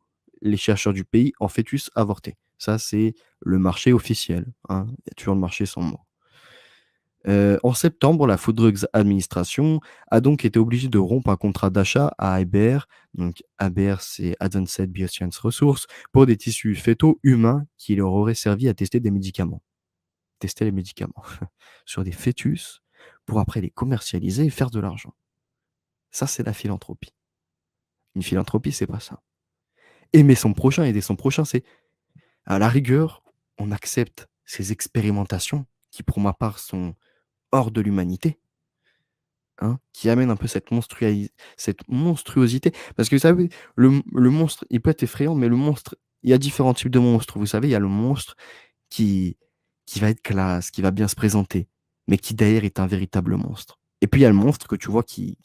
les chercheurs du pays en fœtus avortés. Ça, c'est le marché officiel. Hein. Il y a toujours le marché sans mot. En septembre, la Food Drugs Administration a donc été obligée de rompre un contrat d'achat à ABR, donc ABR c'est Advanced Bioscience Resources, pour des tissus fœtaux humains qui leur auraient servi à tester des médicaments. Tester les médicaments sur des fœtus pour après les commercialiser et faire de l'argent. Ça, c'est la philanthropie. Une philanthropie, c'est pas ça. Aimer son prochain, aider son prochain, c'est à la rigueur, on accepte ces expérimentations qui, pour ma part, sont hors de l'humanité, hein, qui amènent un peu cette monstruosité. Parce que vous savez, le monstre, il peut être effrayant, mais le monstre, il y a différents types de monstres. Vous savez, il y a le monstre qui qui va être classe, qui va bien se présenter, mais qui derrière est un véritable monstre. Et puis il y a le monstre que tu vois qui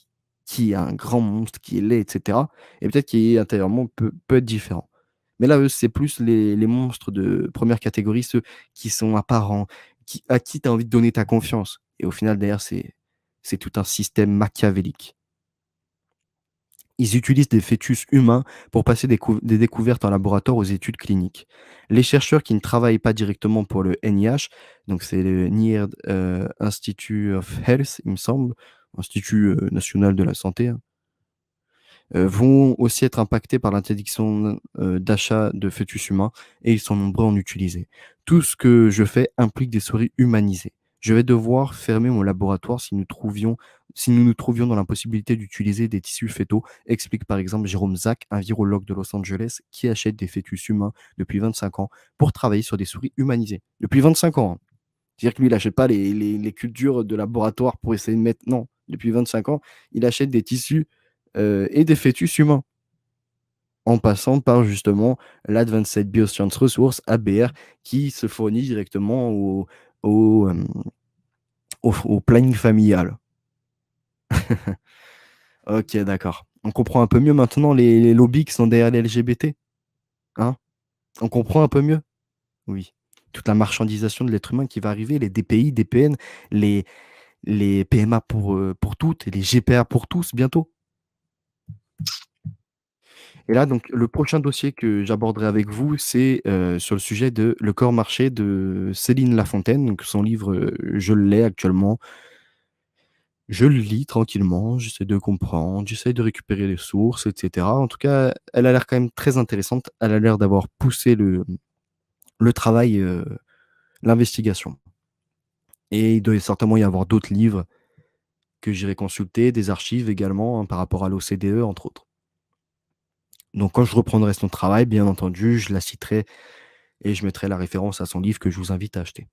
est un grand monstre, qui est laid, et cetera, et peut-être qui intérieurement peut être différent. Mais là, eux, c'est plus les monstres de première catégorie, ceux qui sont apparents, à qui tu as envie de donner ta confiance. Et au final, derrière, c'est tout un système machiavélique. Ils utilisent des fœtus humains pour passer des découvertes en laboratoire aux études cliniques. Les chercheurs qui ne travaillent pas directement pour le NIH, donc c'est le NIAID, Institute of Health, il me semble, Institut, national de la santé, hein, vont aussi être impactés par l'interdiction, d'achat de fœtus humains et ils sont nombreux à en utiliser. Tout ce que je fais implique des souris humanisées. Je vais devoir fermer mon laboratoire si nous nous trouvions dans l'impossibilité d'utiliser des tissus fœtaux, explique par exemple Jérôme Zak, un virologue de Los Angeles qui achète des fœtus humains depuis 25 ans pour travailler sur des souris humanisées. Depuis 25 ans, hein. C'est-à-dire que lui, il achète pas les cultures de laboratoire pour essayer de mettre non, depuis 25 ans, il achète des tissus, et des fœtus humains, en passant par justement l'Advanced Bioscience Resources, ABR, qui se fournit directement au, hem, au planning familial. OK, d'accord. On comprend un peu mieux maintenant les lobbies qui sont derrière les LGBT, hein? On comprend un peu mieux? Oui. Toute la marchandisation de l'être humain qui va arriver, les DPI, DPN, les PMA pour toutes et les GPA pour tous bientôt. Et là, donc le prochain dossier que j'aborderai avec vous, c'est, sur le sujet de Le corps marché de Céline Lafontaine. Donc son livre, je l'ai actuellement. Je le lis tranquillement, j'essaie de comprendre, j'essaie de récupérer les sources et cetera. En tout cas, elle a l'air quand même très intéressante. Elle a l'air d'avoir poussé le travail, l'investigation et il doit certainement y avoir d'autres livres que j'irai consulter, des archives également, hein, par rapport à l'OCDE, entre autres. Donc quand je reprendrai son travail, bien entendu, je la citerai et je mettrai la référence à son livre que je vous invite à acheter.